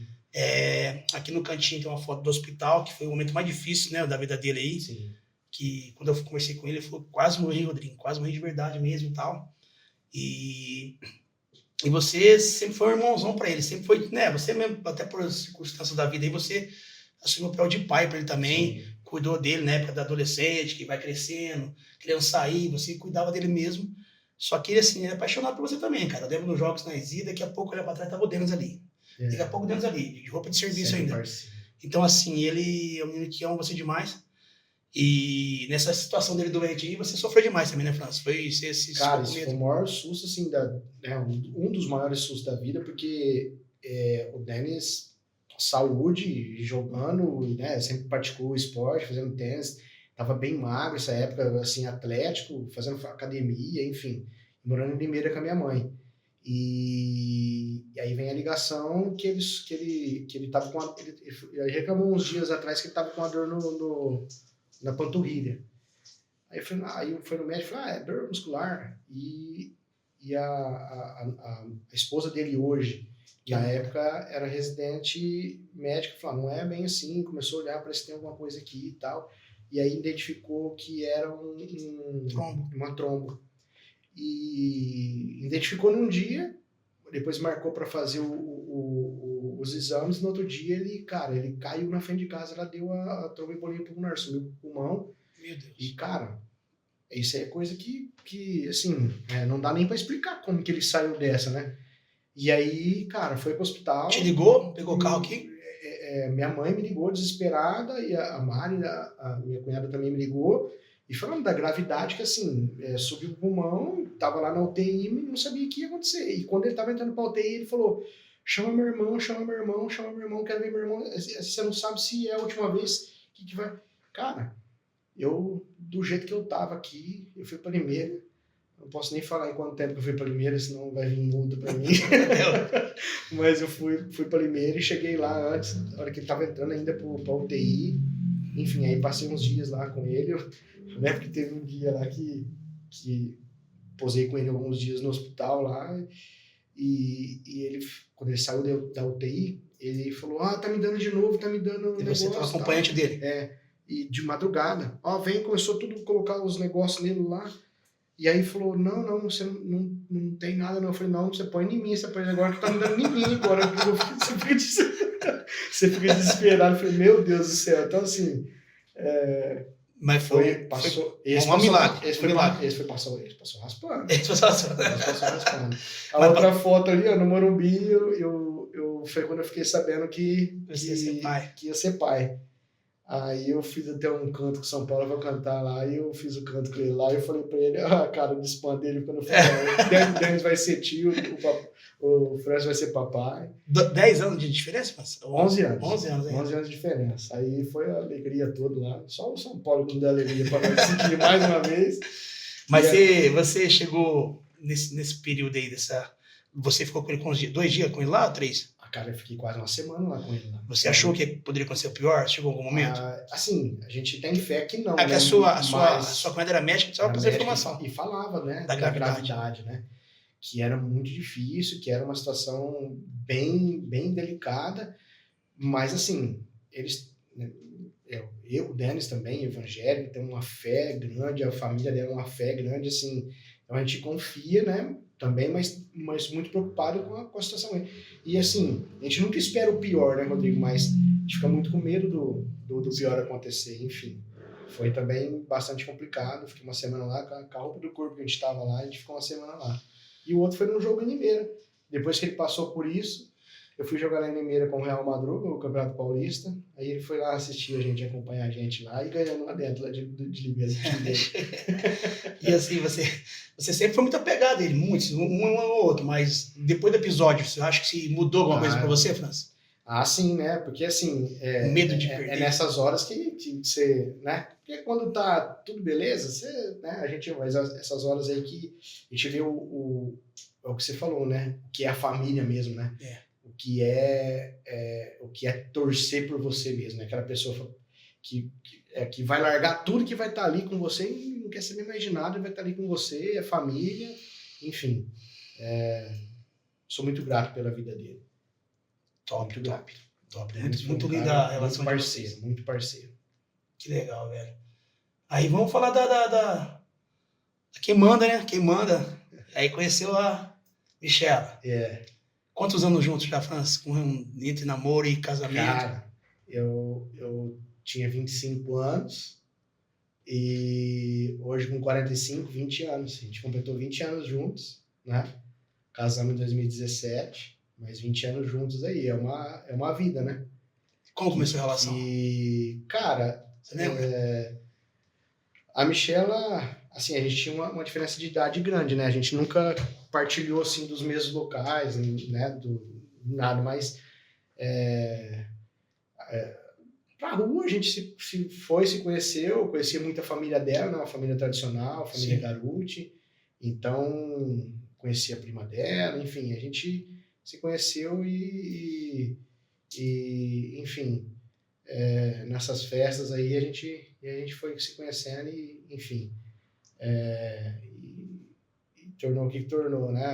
Aqui no cantinho tem uma foto do hospital, que foi o momento mais difícil, né, da vida dele aí. Sim. Que quando eu conversei com ele falou, quase morri, Rodrigo, quase morri de verdade mesmo e tal. E você sempre foi um irmãozão pra ele, sempre foi, né, você mesmo, até por circunstâncias da vida aí, você assumiu o papel de pai pra ele também, Sim. cuidou dele na época da adolescente, que vai crescendo, querendo sair, você cuidava dele mesmo. Só que ele, assim, é apaixonado por você também, cara. Eu lembro nos jogos na Exi, daqui a pouco, olha pra trás, tava o Denis ali. Daqui a pouco o Denis ali, de roupa de serviço Sempre ainda. parceiro. Então, assim, ele é um menino que ama você demais. E nessa situação dele doente aí, você sofreu demais também, né, França? Cara, isso foi o maior susto, assim, um dos maiores sustos da vida, porque o Denis, saúde, jogando, né, sempre praticou esporte, fazendo tênis, tava bem magro essa época, assim, atlético, fazendo academia, enfim, morando em Limeira com a minha mãe. E aí vem a ligação que ele tava com ele reclamou uns dias atrás que ele tava com uma dor na panturrilha. Aí foi no médico e falou, é dor muscular. E a esposa dele hoje, na época, era residente médica, falou, não é bem assim, começou a olhar, parece que tem alguma coisa aqui e tal. E aí identificou que era uma trombo. E identificou num dia, depois marcou para fazer os exames, no outro dia ele caiu na frente de casa, ela deu a tromboembolia pulmonar, sumiu o pulmão. Meu Deus. E, cara, isso é coisa que assim, não dá nem pra explicar como que ele saiu dessa, né? E aí, cara, foi pro hospital. Te ligou? Pegou o carro aqui? Minha mãe me ligou desesperada, e a Mari, a minha cunhada também me ligou, e falando da gravidade, que assim, subiu o pulmão, tava lá na UTI e não sabia o que ia acontecer. E quando ele tava entrando pra UTI, ele falou, chama meu irmão, quero ver meu irmão, você não sabe se é a última vez que vai... Cara... do jeito que eu tava aqui, eu fui para Limeira. Não posso nem falar em quanto tempo que eu fui para Limeira, senão vai vir multa para mim. Mas eu fui para Limeira e cheguei lá antes, na hora que ele tava entrando ainda para UTI. Enfim, aí passei uns dias lá com ele. Eu lembro que teve um dia lá que posei com ele alguns dias no hospital lá. E ele, quando ele saiu da UTI, ele falou, tá me dando de novo, tá me dando um negócio. E você tava acompanhante dele? E de madrugada, começou tudo a colocar os negócios nele lá, e aí falou, não, você não tem nada não. Eu falei, não, você põe em mim, você põe agora que tá me dando em mim agora, você fica desesperado. Eu falei, meu Deus do céu. Então assim, mas passou milagre. Esse passou raspando. A Mas outra foto ali, no Morumbi, foi quando eu fiquei sabendo que ia ser pai. Aí eu fiz até um canto com São Paulo, eu vou cantar lá, e eu fiz o canto com ele lá, e eu falei pra ele, cara, eu espantei ele quando eu falei, o Denis vai ser tio, o Francis vai ser papai. 10 anos de diferença? Mas... 11 anos. 11 anos, 11 anos de diferença. Aí foi a alegria toda lá, só o São Paulo que não deu alegria pra nós sentir mais uma vez. Mas você chegou nesse período aí você ficou com ele com 2 dias com ele lá ou 3? Cara, eu fiquei quase uma semana lá com ele. Lá. Você achou que poderia acontecer o pior? Chegou algum momento? Assim, a gente tem fé que não. Que a sua cunhada era médica, precisava fazer informação. E falava, né? Da gravidade, né? Que era muito difícil, que era uma situação bem, bem delicada. Mas, assim, eles... o Denis também, evangélico, tem uma fé grande, a família dele é uma fé grande, assim. Então a gente confia, né? Também, mas muito preocupado com a situação. E assim, a gente nunca espera o pior, né, Rodrigo? Mas gente fica muito com medo do pior acontecer, enfim. Foi também bastante complicado, fiquei uma semana lá, com a roupa do corpo que a gente estava lá, a gente ficou uma semana lá. E o outro foi num jogo em Limeira. Depois que ele passou por isso, eu fui jogar lá em Limeira com o Real Madruga, o Campeonato Paulista, aí ele foi lá assistir a gente, acompanhar a gente lá, e ganhando lá dentro, lá de Limeira. E assim, você sempre foi muito apegado a ele, muitos, um ou outro, mas depois do episódio, você acha que se mudou alguma coisa pra você, França? Ah, sim, né? Porque assim, O medo de perder. É nessas horas que você, né? Porque quando tá tudo beleza, você, né? A gente, mas essas horas aí que a gente vê o que você falou, né? O que é a família mesmo, né? O que é torcer por você mesmo, né? Aquela pessoa que vai largar tudo, que vai estar ali com você e não quer saber mais de nada, vai estar ali com você, é família, enfim. Sou muito grato pela vida dele. Top. Muito Muito linda a relação muito de vocês. muito parceiro. Que legal, velho. Aí vamos falar da quem manda, né? Quem manda. Aí conheceu a Michela. Quantos anos juntos já, França? Entre namoro e casamento? Cara, eu tinha 25 anos e hoje com 45, 20 anos. A gente completou 20 anos juntos, né? Casamos em 2017. Mas 20 anos juntos aí, é uma vida, né? Como começou a relação? E, cara, você lembra? A Michela, assim, a gente tinha uma diferença de idade grande, né? A gente nunca partilhou, assim, dos mesmos locais, né? Nada, mas pra rua a gente se conheceu, conhecia muita família dela, né? Uma família tradicional, a família Garuti. Então, conhecia a prima dela, enfim, a gente se conheceu e enfim, nessas festas aí a gente foi se conhecendo e, enfim, e tornou o que tornou, né?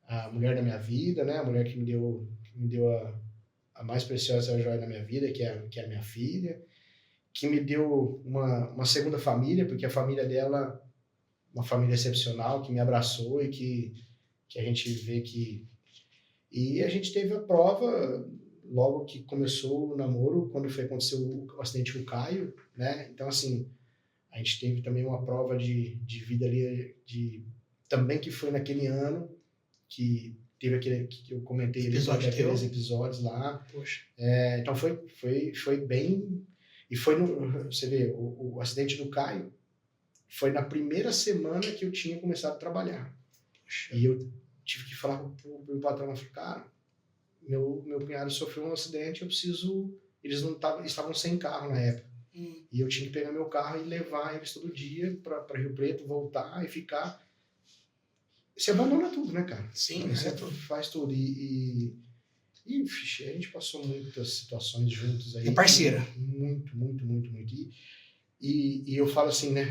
A mulher da minha vida, né? A mulher que me deu a mais preciosa joia da minha vida, que é a minha filha, que me deu uma segunda família, porque a família dela, uma família excepcional, que me abraçou e que a gente vê que... E a gente teve a prova logo que começou o namoro, quando aconteceu o acidente com o Caio, né? Então, assim, a gente teve também uma prova de vida ali, também que foi naquele ano, que teve aquele que eu comentei ali, aqueles episódios lá. Poxa. Então, foi bem... E foi você vê, o acidente do Caio foi na primeira semana que eu tinha começado a trabalhar. Poxa. E eu tive que falar pro meu patrão, eu falei, cara, meu cunhado sofreu um acidente, eles estavam sem carro na época. E eu tinha que pegar meu carro e levar eles todo dia para Rio Preto, voltar e ficar. Você abandona tudo, né, cara? Sim, você faz tudo. E a gente passou muitas situações juntos aí. É parceira. Muito, muito, muito, muito. E eu falo assim, né,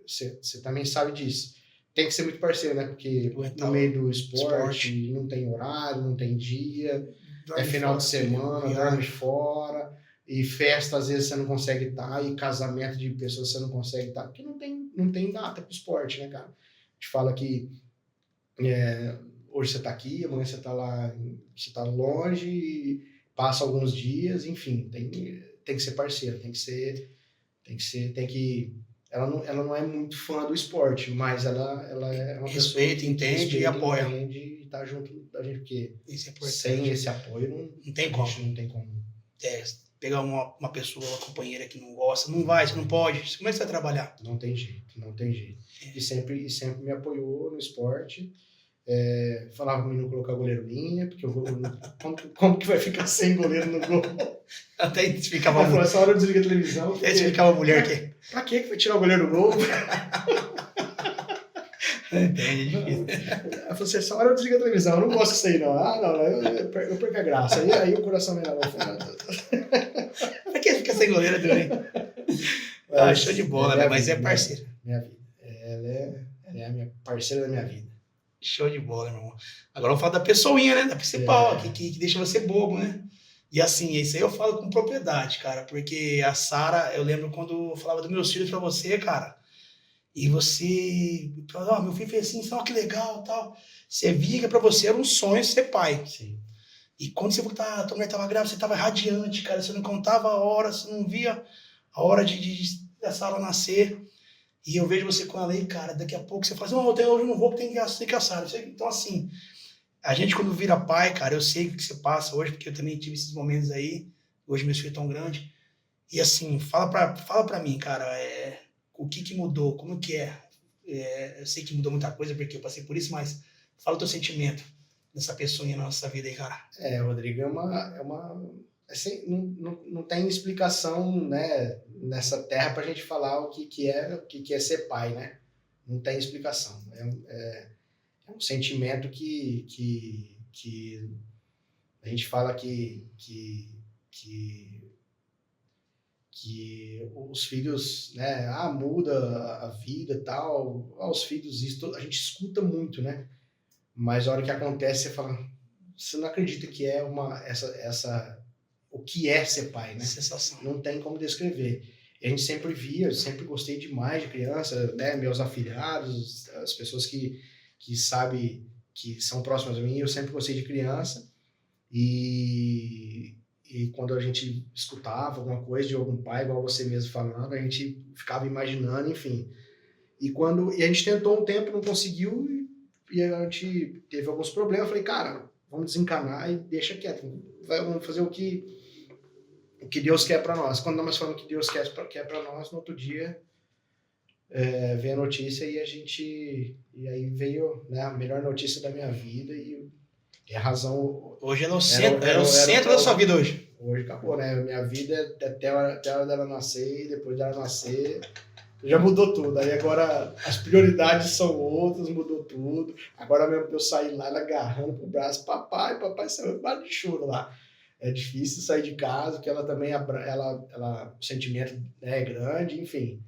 você também sabe disso. Tem que ser muito parceiro, né? Porque no meio do esporte não tem horário, não tem dia, dorme final de semana, dorme fora, e festa às vezes você não consegue estar, e casamento de pessoas você não consegue estar, porque não tem data pro esporte, né, cara? A gente fala que hoje você tá aqui, amanhã você tá lá, você tá longe, e passa alguns dias, enfim, tem que ser parceiro, ela não é muito fã do esporte, mas ela é uma pessoa que entende e apoia. Entende e tá junto da gente, porque sem esse apoio não tem como. Não tem como. Pegar uma pessoa, uma companheira que não gosta, não vai, você não pode. Como é que você vai trabalhar? Não tem jeito. E sempre me apoiou no esporte. Falava pra mim não colocar goleiro linha, porque como que vai ficar sem goleiro no gol? Até explicava. Essa hora eu desliguei a televisão. Até explicava a mulher que. Pra que vai tirar o goleiro do gol? Entendi. Eu falei assim, essa hora eu desligo a televisão, eu não gosto disso aí, não. Eu perco a graça. Aí o coração me leva. Pra que fica sem goleiro também? Show de bola, mas é parceira. Minha vida. Ela é a minha parceira da minha vida. Show de bola, meu irmão. Agora vamos falar da pessoinha, né? Da principal, que deixa você bobo, né? E assim, isso aí eu falo com propriedade, cara, porque a Sara, eu lembro quando eu falava dos meus filhos pra você, cara, e você falava, meu filho fez assim, ó, que legal, tal. Você via que pra você era um sonho ser pai. Sim. E quando você viu que a tua mulher tava grávida, você tava radiante, cara. Você não contava a hora, você não via a hora dessa aula nascer. E eu vejo você com ela aí, cara, daqui a pouco você fala assim, não, hoje eu não vou porque tem que assar. Então, assim, a gente quando vira pai, cara, eu sei o que você passa hoje, porque eu também tive esses momentos aí. Hoje meus filhos tão grandes. E assim, fala pra mim, cara, o que mudou, como que é? Eu sei que mudou muita coisa, porque eu passei por isso, mas fala o teu sentimento dessa pessoa na nossa vida aí, cara. Rodrigo, assim, não tem explicação, né, nessa terra pra gente falar o que é ser pai, né? Não tem explicação. É um sentimento que a gente fala que os filhos, né, muda a vida e tal, os filhos, isso a gente escuta muito, né? Mas a hora que acontece, você fala, você não acredita que é o que é ser pai, né? Sensação. Não tem como descrever. E a gente sempre via, eu sempre gostei demais de criança, né? Meus afilhados, as pessoas que sabem, que são próximas a mim, eu sempre gostei de criança. E quando a gente escutava alguma coisa de algum pai, igual você mesmo falando, a gente ficava imaginando, enfim. E a gente tentou um tempo, não conseguiu, e a gente teve alguns problemas. Eu falei, cara, vamos desencanar e deixa quieto. Vamos fazer o que Deus quer para nós. Quando nós falamos que Deus quer para nós, no outro dia veio a notícia e aí veio, né, a melhor notícia da minha vida e a razão... Hoje ela é o centro da sua vida hoje. Hoje acabou, né? Minha vida até a hora dela nascer e depois dela nascer... Já mudou tudo. Aí agora as prioridades são outras, mudou tudo. Agora mesmo que eu saí lá, ela agarrando pro braço, papai saiu bar de choro lá. É difícil sair de casa, porque ela também, o sentimento é grande, enfim.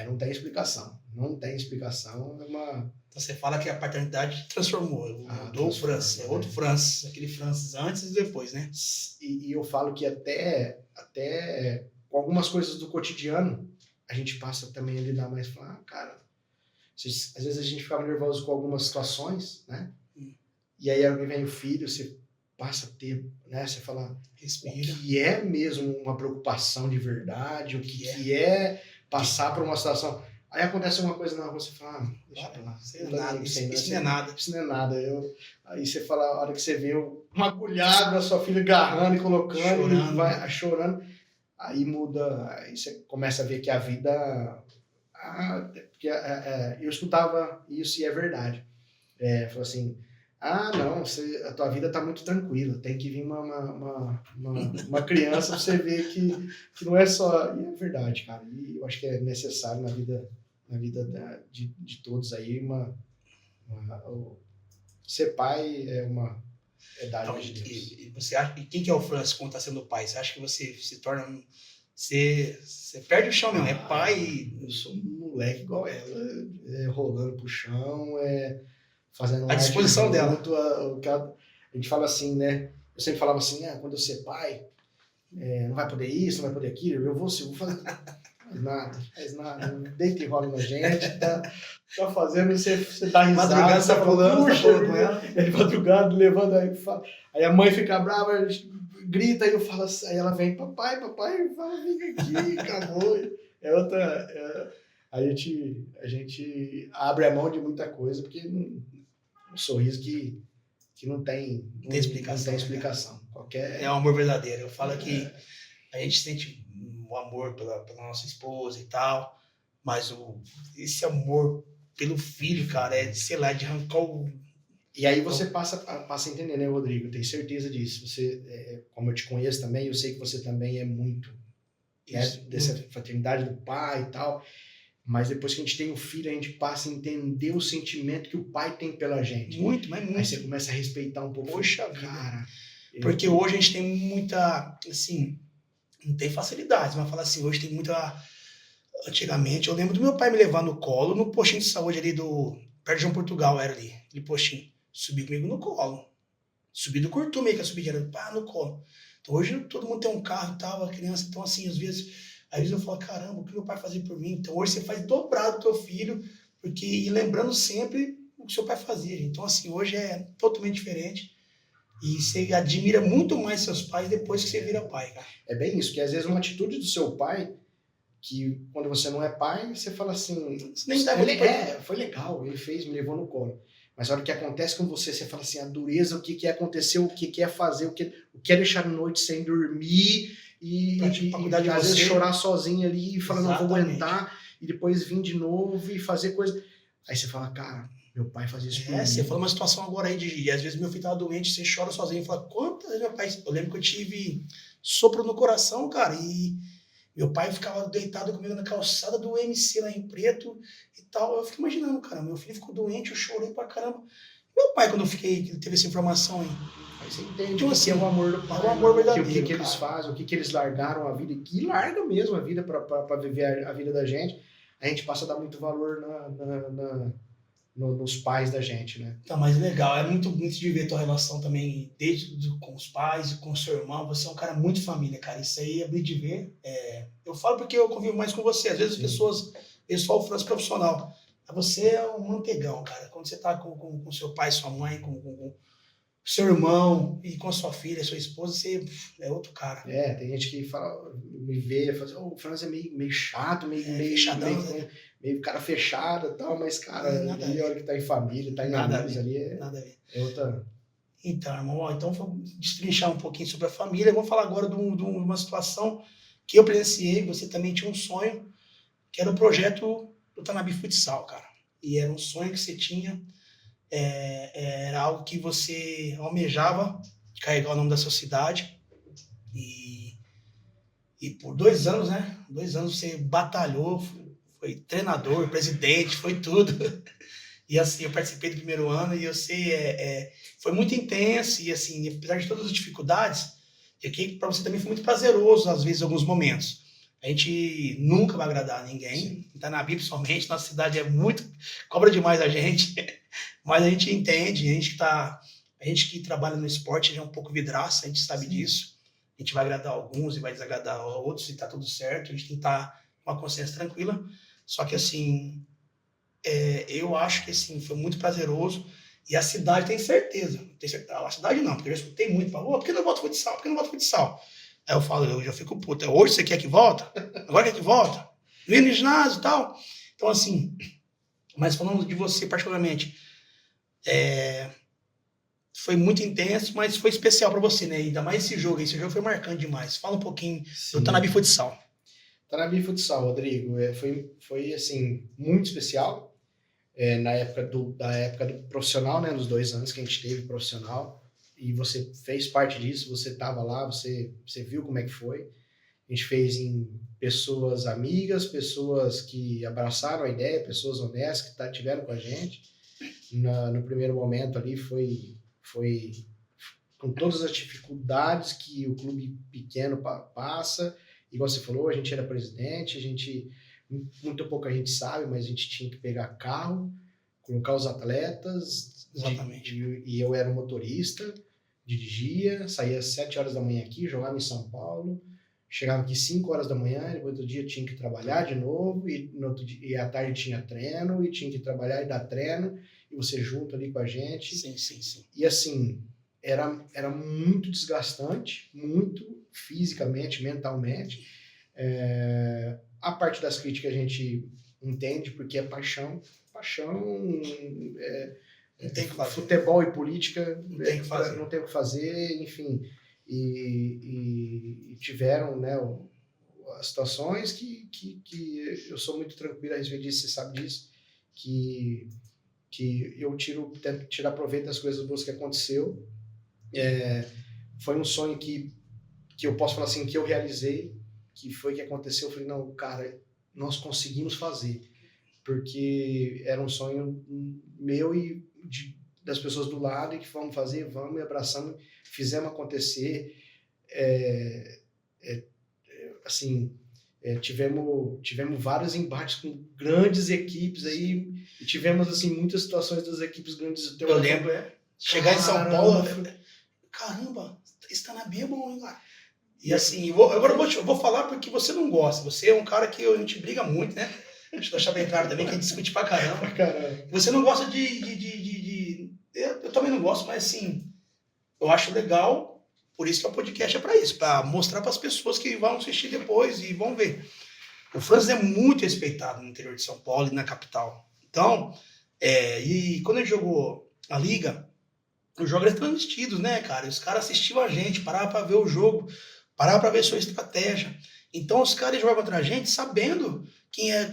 Não tem explicação. Não tem explicação. Então você fala que a paternidade transformou, mudou o Francis, outro Francis, aquele Francis antes e depois, né? E eu falo que até com algumas coisas do cotidiano, a gente passa também a lidar mais, falar, cara, às vezes a gente ficava nervoso com algumas situações, né? E aí alguém vem o filho, você passa a ter, né? Você fala, respira. O que é mesmo uma preocupação de verdade, o que é passar por uma situação. Aí acontece uma coisa na rua, você fala, deixa pra lá. Isso não é nada. Isso não é nada. Aí você fala, a hora que você vê uma agulhada da sua filha agarrando e colocando, chorando. E vai chorando. Aí muda, aí você começa a ver que a vida... eu escutava isso e é verdade. Falou assim, não, a tua vida tá muito tranquila, tem que vir uma criança pra você ver que não é só... E é verdade, cara. E eu acho que é necessário na vida de todos aí, ser pai é uma... Então, e você acha que quem que é o Francis quando está sendo pai? Você acha que você se torna... Você perde o chão mesmo, é pai... Eu sou um moleque igual ela, rolando pro chão, fazendo... A disposição dela. A gente fala assim, né? Eu sempre falava assim, quando eu ser pai, não vai poder isso, não vai poder aquilo, eu vou fazer... Faz nada, deita e rola na gente, tá fazendo, você dá risada, madrugada, você tá falando com ela. De madrugada, levando aí a mãe fica brava, grita, aí eu falo assim, aí ela vem, papai, fala, vem aqui, acabou. A gente abre a mão de muita coisa, porque um sorriso que não tem explicação. É um amor verdadeiro. Eu falo que a gente sente o amor pela nossa esposa e tal, mas esse amor pelo filho, cara, sei lá, de arrancar o... E aí você passa a entender, né, Rodrigo? Eu tenho certeza disso. Você, como eu te conheço também, eu sei que você também é muito, né, dessa fraternidade do pai e tal, mas depois que a gente tem um filho, a gente passa a entender o sentimento que o pai tem pela gente. Muito, mas muito. Aí você começa a respeitar um pouco. Poxa, cara. Porque hoje a gente tem muita, assim... Não tem facilidades, mas fala assim, hoje tem muita... Antigamente, eu lembro do meu pai me levar no colo, no postinho de saúde ali perto de João Portugal, era ali, aquele postinho. Subi comigo no colo. Subi do Curtume, que eu subi direto, no colo. Então hoje todo mundo tem um carro e tal, a criança, então assim, às vezes eu falo, caramba, o que meu pai fazia por mim? Então hoje você faz dobrado o teu filho, e lembrando sempre o que seu pai fazia. Então assim, hoje é totalmente diferente. E você admira muito mais seus pais depois que você vira pai, cara. É bem isso, que às vezes uma atitude do seu pai, que quando você não é pai, você fala assim, Você nem dá muito foi legal, ele fez, me levou no colo. Mas a hora que acontece com você, você fala assim, a dureza, o que é acontecer, o que é fazer, o que é deixar a noite sem dormir, e cuidar de às vezes você. chorar sozinho ali, e falar, não vou Exatamente. aguentar, e depois vir de novo e fazer coisa. Aí você fala, cara, meu pai fazia isso por mim. Você falou uma situação agora aí de às vezes meu filho tava doente, você chora sozinho, fala, quantas vezes meu pai... Eu lembro que eu tive sopro no coração, cara, e meu pai ficava deitado comigo na calçada do MC lá em Preto e tal. Eu fico imaginando, cara, meu filho ficou doente, eu chorei pra caramba. Meu pai, quando ele teve essa informação aí. Aí você entende Então, assim, que é o amor do pai. É o amor verdadeiro, o que eles fazem, o que eles largaram a vida, e larga mesmo a vida para viver a vida da gente. A gente passa a dar muito valor nos pais da gente, né? Tá, mas legal, é muito de ver a tua relação também, com os pais e com o seu irmão. Você é um cara muito família, cara. Isso aí é bem de ver. Eu falo porque eu convivo mais com você. Às vezes as pessoas veem só o Franz profissional. Você é um mantegão, cara. Quando você tá com seu pai, sua mãe, com seu irmão e com a sua filha, sua esposa, você é outro cara. Tem gente que fala, me vê, fala assim, o Franz é meio chato, meio fechadão, meio cara fechado e tal, mas, cara, ali a hora que tá em família, tá em amigos ali, nada a ver. É outra... Então, irmão, então vamos destrinchar um pouquinho sobre a família. Vamos falar agora de uma situação que eu presenciei. Você também tinha um sonho, que era o projeto do Tanabe Futsal, cara. E era um sonho que você tinha, era algo que você almejava, carregar o nome da sua cidade. E por 2 anos, né? 2 anos você batalhou, foi treinador, presidente, foi tudo. E assim, eu participei do primeiro ano e eu sei, foi muito intenso e assim, apesar de todas as dificuldades, e aqui para você também foi muito prazeroso, às vezes, em alguns momentos. A gente nunca vai agradar ninguém, tá na Bíblia somente, nossa cidade cobra demais a gente, mas a gente entende, a gente que trabalha no esporte é um pouco vidraça, a gente sabe disso. A gente vai agradar alguns e vai desagradar outros e tá tudo certo, a gente tem que estar com a consciência tranquila. Só que assim, eu acho que assim, foi muito prazeroso e a cidade tem certeza. A cidade não, porque eu já escutei muito, por que não volta futsal? Por que não volta futsal? Aí eu falo, eu já fico puto, hoje você quer que volta? Agora quer que volta? No ginásio e tal. Então assim, mas falando de você particularmente, foi muito intenso, mas foi especial para você, né? Ainda mais esse jogo foi marcante demais. Fala um pouquinho do Tanabe Futsal. Tanabe Futsal, Rodrigo, foi assim, muito especial. Na época do profissional, né? Nos 2 anos que a gente teve profissional. E você fez parte disso, você estava lá, você viu como é que foi. A gente fez em pessoas amigas, pessoas que abraçaram a ideia, pessoas honestas que tiveram com a gente. No primeiro momento ali foi com todas as dificuldades que o clube pequeno passa. Igual você falou, a gente era presidente, muito pouca gente sabe, mas a gente tinha que pegar carro, colocar os atletas. Exatamente. E eu era o motorista, dirigia, saía às 7 horas da manhã aqui, jogava em São Paulo, chegava aqui 5 horas da manhã, depois do dia tinha que trabalhar de novo, e à tarde tinha treino, e tinha que trabalhar e dar treino, e você junto ali com a gente. Sim. E assim, era muito desgastante, muito fisicamente, mentalmente. A parte das críticas a gente entende, porque é paixão. Não tem que fazer. Futebol e política não tem o que fazer, enfim. E tiveram, né, as situações que eu sou muito tranquilo a respeito disso, você sabe disso, que eu tento tirar proveito das coisas boas que aconteceu. Foi um sonho que eu posso falar assim, que eu realizei, que foi que aconteceu. Eu falei, não, cara, nós conseguimos fazer, porque era um sonho meu e das pessoas do lado, e que vamos fazer, vamos, e abraçamos, fizemos acontecer. Assim, tivemos vários embates com grandes equipes aí, e tivemos assim muitas situações das equipes grandes. Eu lembro, chegar em São Paulo, caramba, esse Tanabe é bom, hein, cara? E assim, agora eu vou falar porque você não gosta. Você é um cara que a gente briga muito, né? Deixa eu deixar bem claro também que a gente discute pra caramba. Você não gosta de eu também não gosto, mas assim, eu acho legal, por isso que o podcast é para isso, para mostrar para as pessoas que vão assistir depois e vão ver. O Francis é muito respeitado no interior de São Paulo e na capital. Então, e quando ele jogou a Liga, os jogos eram transmitidos, né, cara? Os caras assistiam a gente, paravam para ver o jogo, paravam para ver sua estratégia. Então, os caras jogavam contra a gente sabendo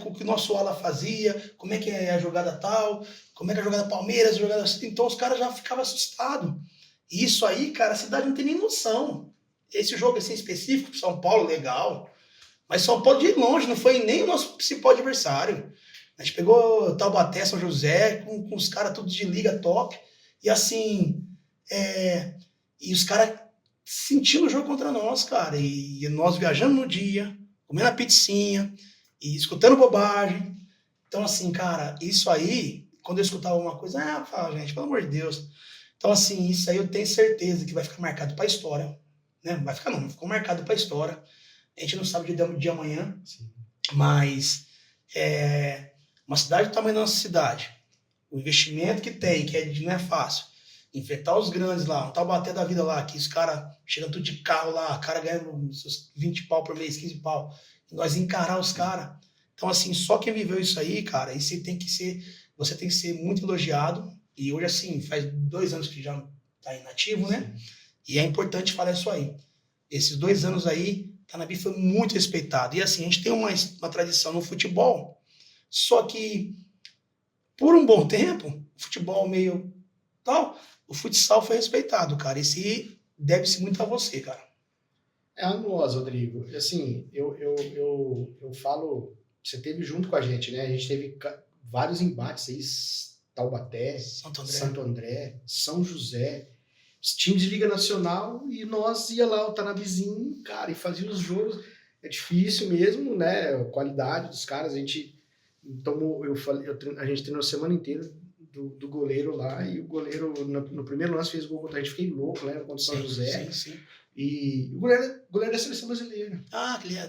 o que o nosso ala fazia, como é que é a jogada tal, como é que é a jogada Palmeiras, a jogada... Então, os caras já ficavam assustados. E isso aí, cara, a cidade não tem nem noção. Esse jogo assim específico para São Paulo, legal. Mas São Paulo de longe, não foi nem o nosso principal adversário. A gente pegou Taubaté, São José, com os caras tudo de liga top. E assim, e os caras sentindo o jogo contra nós, cara. E nós viajando no dia, comendo a pizzinha, e escutando bobagem. Então assim, cara, isso aí, quando eu escutava uma coisa, eu falava, gente, pelo amor de Deus. Então assim, isso aí eu tenho certeza que vai ficar marcado para a história. Né? Não vai ficar não, ficou marcado para a história. A gente não sabe o dia amanhã, sim, mas uma cidade do tamanho da nossa cidade, o investimento que tem, não é fácil, enfrentar os grandes lá, um Taubaté da vida lá, que os caras chegam tudo de carro lá, o cara ganha seus 20 pau por mês, 15 pau, e nós encarar os caras. Então, assim, só quem viveu isso aí, cara, você tem que ser muito elogiado, e hoje, assim, faz 2 anos que já tá inativo, né? E é importante falar isso aí. Esses 2 anos aí, Tanabe foi muito respeitado. E assim, a gente tem uma tradição no futebol, só que por um bom tempo, o futebol meio tal, o futsal foi respeitado, cara. Esse deve-se muito a você, cara. A nós, Rodrigo. Assim, eu falo, você teve junto com a gente, né? A gente teve vários embates aí, Taubaté, Santo André, São José, os times de Liga Nacional, e nós ia lá, o Tanabezinho, cara, e fazia os jogos. É difícil mesmo, né? A qualidade dos caras, a gente tomou, a gente treinou a semana inteira do goleiro lá, e o goleiro no primeiro lance fez gol contra a gente, fiquei louco, né? Contra o São José. Sim. E o goleiro da seleção brasileira. Ah, que da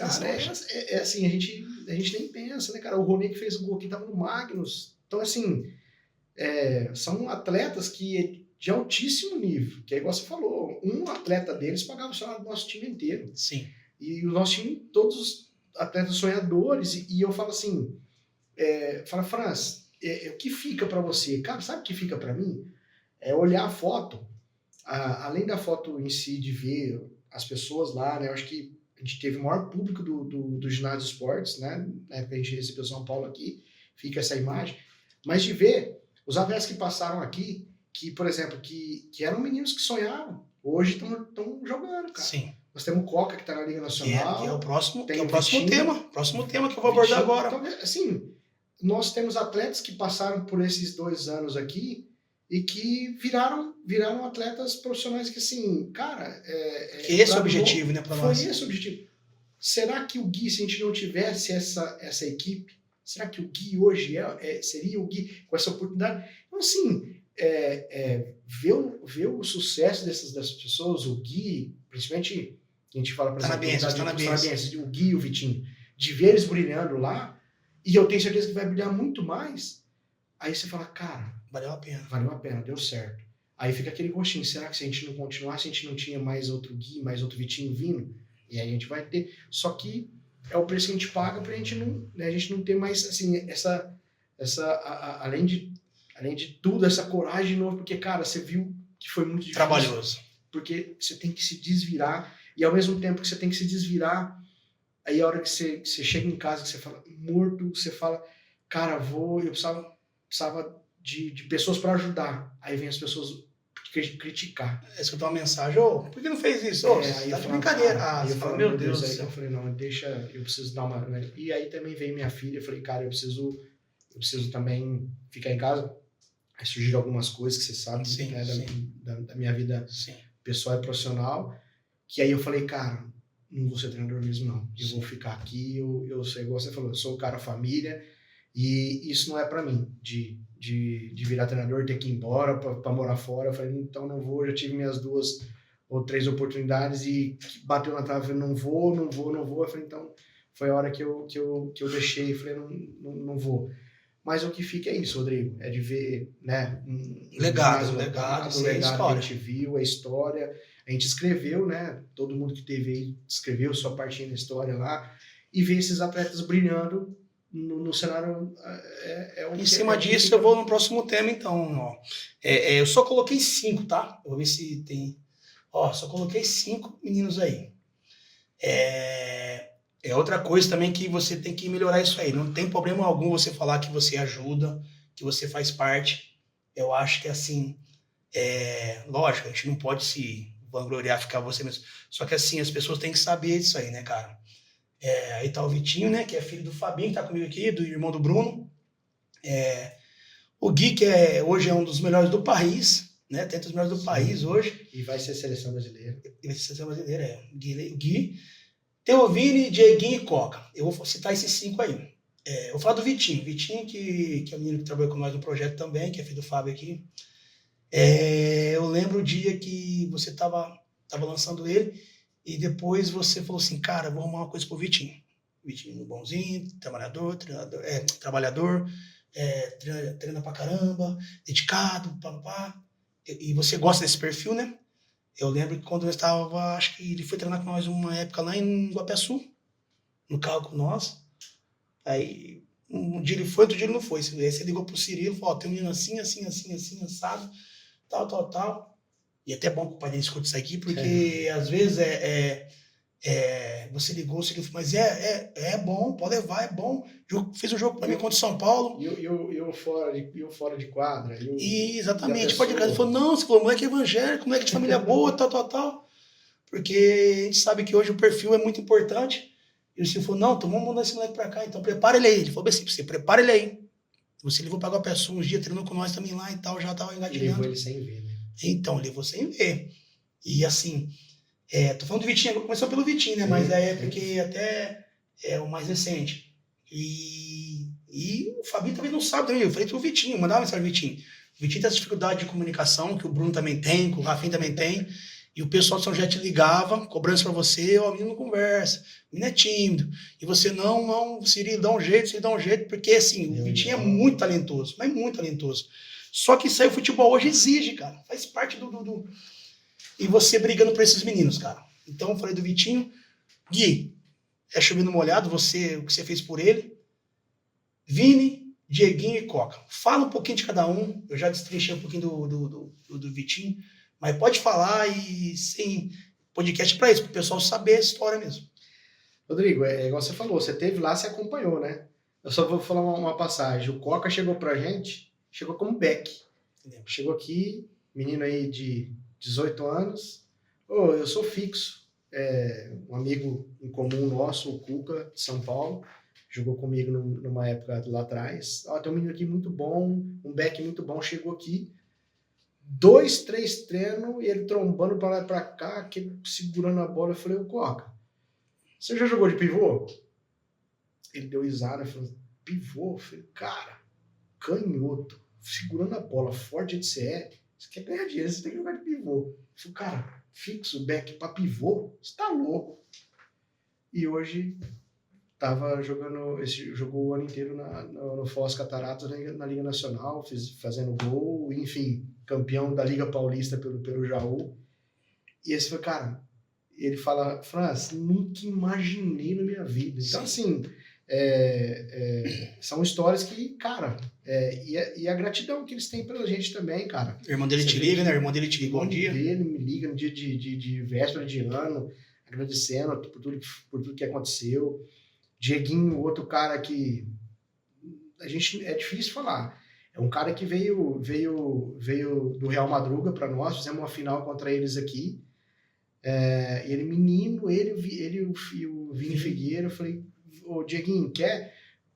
seleção. Cara, assim, a gente nem pensa, né, cara? O Rony que fez o gol aqui tava no Magnus. Então, assim, são atletas que de altíssimo nível, que é igual você falou, um atleta deles pagava o salário do nosso time inteiro. Sim. E o nosso time, todos os atletas sonhadores, e eu falo assim, fala, Franz, o que fica para você? Cara, sabe o que fica para mim? É olhar a foto, além da foto em si, de ver as pessoas lá, né? Eu acho que a gente teve o maior público do ginásio de esportes, né? Na época a gente recebeu São Paulo aqui, fica essa imagem, mas de ver os atletas que passaram aqui, que, por exemplo, que eram meninos que sonhavam, hoje estão jogando, cara. Sim. Nós temos o Coca, que está na Liga Nacional. Que é o próximo, tem o próximo tema que eu vou abordar agora. Então, assim, nós temos atletas que passaram por esses 2 anos aqui e que viraram atletas profissionais que, assim, cara... que esse é o objetivo, né, para nós. Foi esse o objetivo. Será que o Gui, se a gente não tivesse essa equipe, será que o Gui hoje seria o Gui com essa oportunidade? Então, assim... ver o sucesso dessas pessoas, o Gui, principalmente, a gente fala, por exemplo, o Gui e o Vitinho, de ver eles brilhando lá, e eu tenho certeza que vai brilhar muito mais, aí você fala, cara, valeu a pena, deu certo. Aí fica aquele gostinho, será que se a gente não continuasse, a gente não tinha mais outro Gui, mais outro Vitinho vindo? E aí a gente vai ter, só que é o preço que a gente paga pra gente não, né, a gente não ter mais, assim, além de tudo, essa coragem de novo, porque, cara, você viu que foi muito difícil. Trabalhoso. Porque você tem que se desvirar, e ao mesmo tempo que você tem que se desvirar, aí a hora que você chega em casa, que você fala morto, você fala, cara, eu precisava de pessoas para ajudar. Aí vem as pessoas criticar. Escutar uma mensagem, por que não fez isso? Aí tá de brincadeira. Aí eu falo, meu Deus do céu. Eu falei, não, deixa, eu preciso dar uma... E aí também veio minha filha, eu falei, cara, eu preciso também ficar em casa. Aí surgiram algumas coisas que você sabe, sim, né, sim. Da minha vida pessoal e profissional, que aí eu falei, cara, não vou ser treinador mesmo, não. Eu vou ficar aqui, eu sei, igual você falou, eu sou o cara família, e isso não é pra mim, de virar treinador, ter que ir embora pra morar fora. Eu falei, então não vou, já tive minhas 2 ou 3 oportunidades e bateu na trave, eu não vou. Eu falei, então, foi a hora que eu deixei, falei, não vou. Mas o que fica é isso, Rodrigo, é de ver, né, Legado, ginásio legado, o legado que a história. gente viu, a história, a gente escreveu, né, todo mundo que teve aí escreveu sua partinha da história lá, e ver esses atletas brilhando no cenário Em cima disso, eu vou no próximo tema, então. Ó. Eu só coloquei 5, tá? Eu vou ver se tem. Ó, só coloquei 5 meninos aí. É outra coisa também que você tem que melhorar isso aí. Não tem problema algum você falar que você ajuda, que você faz parte. Eu acho que assim, lógico, a gente não pode se vangloriar, ficar você mesmo. Só que assim, as pessoas têm que saber disso aí, né, cara? Aí tá o Vitinho, né, que é filho do Fabinho, que tá comigo aqui, do irmão do Bruno. O Gui, que hoje é um dos melhores do país, né? Tem dos melhores do país hoje. E vai ser seleção brasileira. E vai ser seleção brasileira, O Gui. Tem o Vini, Dieguinho e Coca. Eu vou citar esses 5 aí. Eu vou falar do Vitinho. Vitinho, que é o menino que trabalhou com nós no projeto também, que é filho do Fábio aqui. Eu lembro o dia que você tava lançando ele e depois você falou assim, cara, vou arrumar uma coisa pro Vitinho. Vitinho bonzinho, trabalhador, treina pra caramba, dedicado, papá. E você gosta desse perfil, né? Eu lembro que quando eu estava, acho que ele foi treinar com nós uma época lá em Guapiaçu, no carro com nós. Aí um dia ele foi, outro dia ele não foi. Aí você ligou pro Cirilo e falou, tem um menino assim, assado, tal. E até bom que o pai dele escuta isso aqui, porque às vezes você ligou, você falou, mas é bom, pode levar, é bom. Fez um jogo para mim contra o São Paulo. E o fora de quadra. Exatamente. Pode ele falou, não, você falou, moleque evangélico, moleque de família boa, tal. Porque a gente sabe que hoje o perfil é muito importante. E o senhor falou, não, então vamos mandar esse moleque para cá, então prepara ele aí. Ele falou assim, você prepara ele aí. Você levou para Guapiaçu uns dias, treinou com nós também lá e tal, já tava engatilhando. Levou ele sem ver, né? Então, levou sem ver. E assim, tô falando do Vitinho, começou pelo Vitinho, né? Mas porque até é o mais recente. E o Fabinho também não sabe também. Eu falei pro Vitinho, mandava mensagem pro Vitinho. O Vitinho tem essa dificuldade de comunicação, que o Bruno também tem, que o Rafinha também tem. E o pessoal do São José te ligava, cobrando isso pra você, o menino não conversa, o menino é tímido. E você, não, Cirilo, dá um jeito, porque assim, o Vitinho é muito talentoso, mas muito talentoso. Só que isso aí o futebol hoje exige, cara. Faz parte do... E você brigando por esses meninos, cara. Então eu falei do Vitinho, Gui, chovendo molhado, o que você fez por ele. Vini, Dieguinho e Coca. Fala um pouquinho de cada um. Eu já destrinchei um pouquinho do Vitinho, mas pode falar e sem podcast para isso, para o pessoal saber a história mesmo. Rodrigo, igual você falou, você teve lá, você acompanhou, né? Eu só vou falar uma passagem. O Coca chegou pra gente, chegou como back. Chegou aqui, menino aí de 18 anos. Eu sou fixo. Um amigo em comum nosso, o Cuca, de São Paulo, jogou comigo numa época lá atrás. Tem um menino aqui muito bom, um back muito bom, chegou aqui. 2, 3 treinos e ele trombando pra lá e pra cá, aquele segurando a bola. Eu falei, Coca, você já jogou de pivô? Ele deu risada e falou, pivô? Eu falei, cara, canhoto, segurando a bola, forte de CE, você quer ganhar dinheiro, você tem que jogar de pivô. Eu falei, cara, fixo, back pra pivô? Você tá louco. E hoje jogou o ano inteiro no Foz Cataratas na Liga Nacional, fazendo gol, enfim, campeão da Liga Paulista pelo Jaú. E esse foi, cara, ele fala, Franz, nunca imaginei na minha vida. Então, assim, são histórias que, cara, e a gratidão que eles têm pela gente também, cara. O irmão dele te liga, né? O irmão dele te liga bom dia. Ele me liga no dia de véspera de ano, agradecendo por tudo que aconteceu. Dieguinho, outro cara que a gente é difícil falar. É um cara que veio do Real Madruga para nós, fizemos uma final contra eles aqui. Ele menino, ele e o Vini Figueira, eu falei, ô Dieguinho,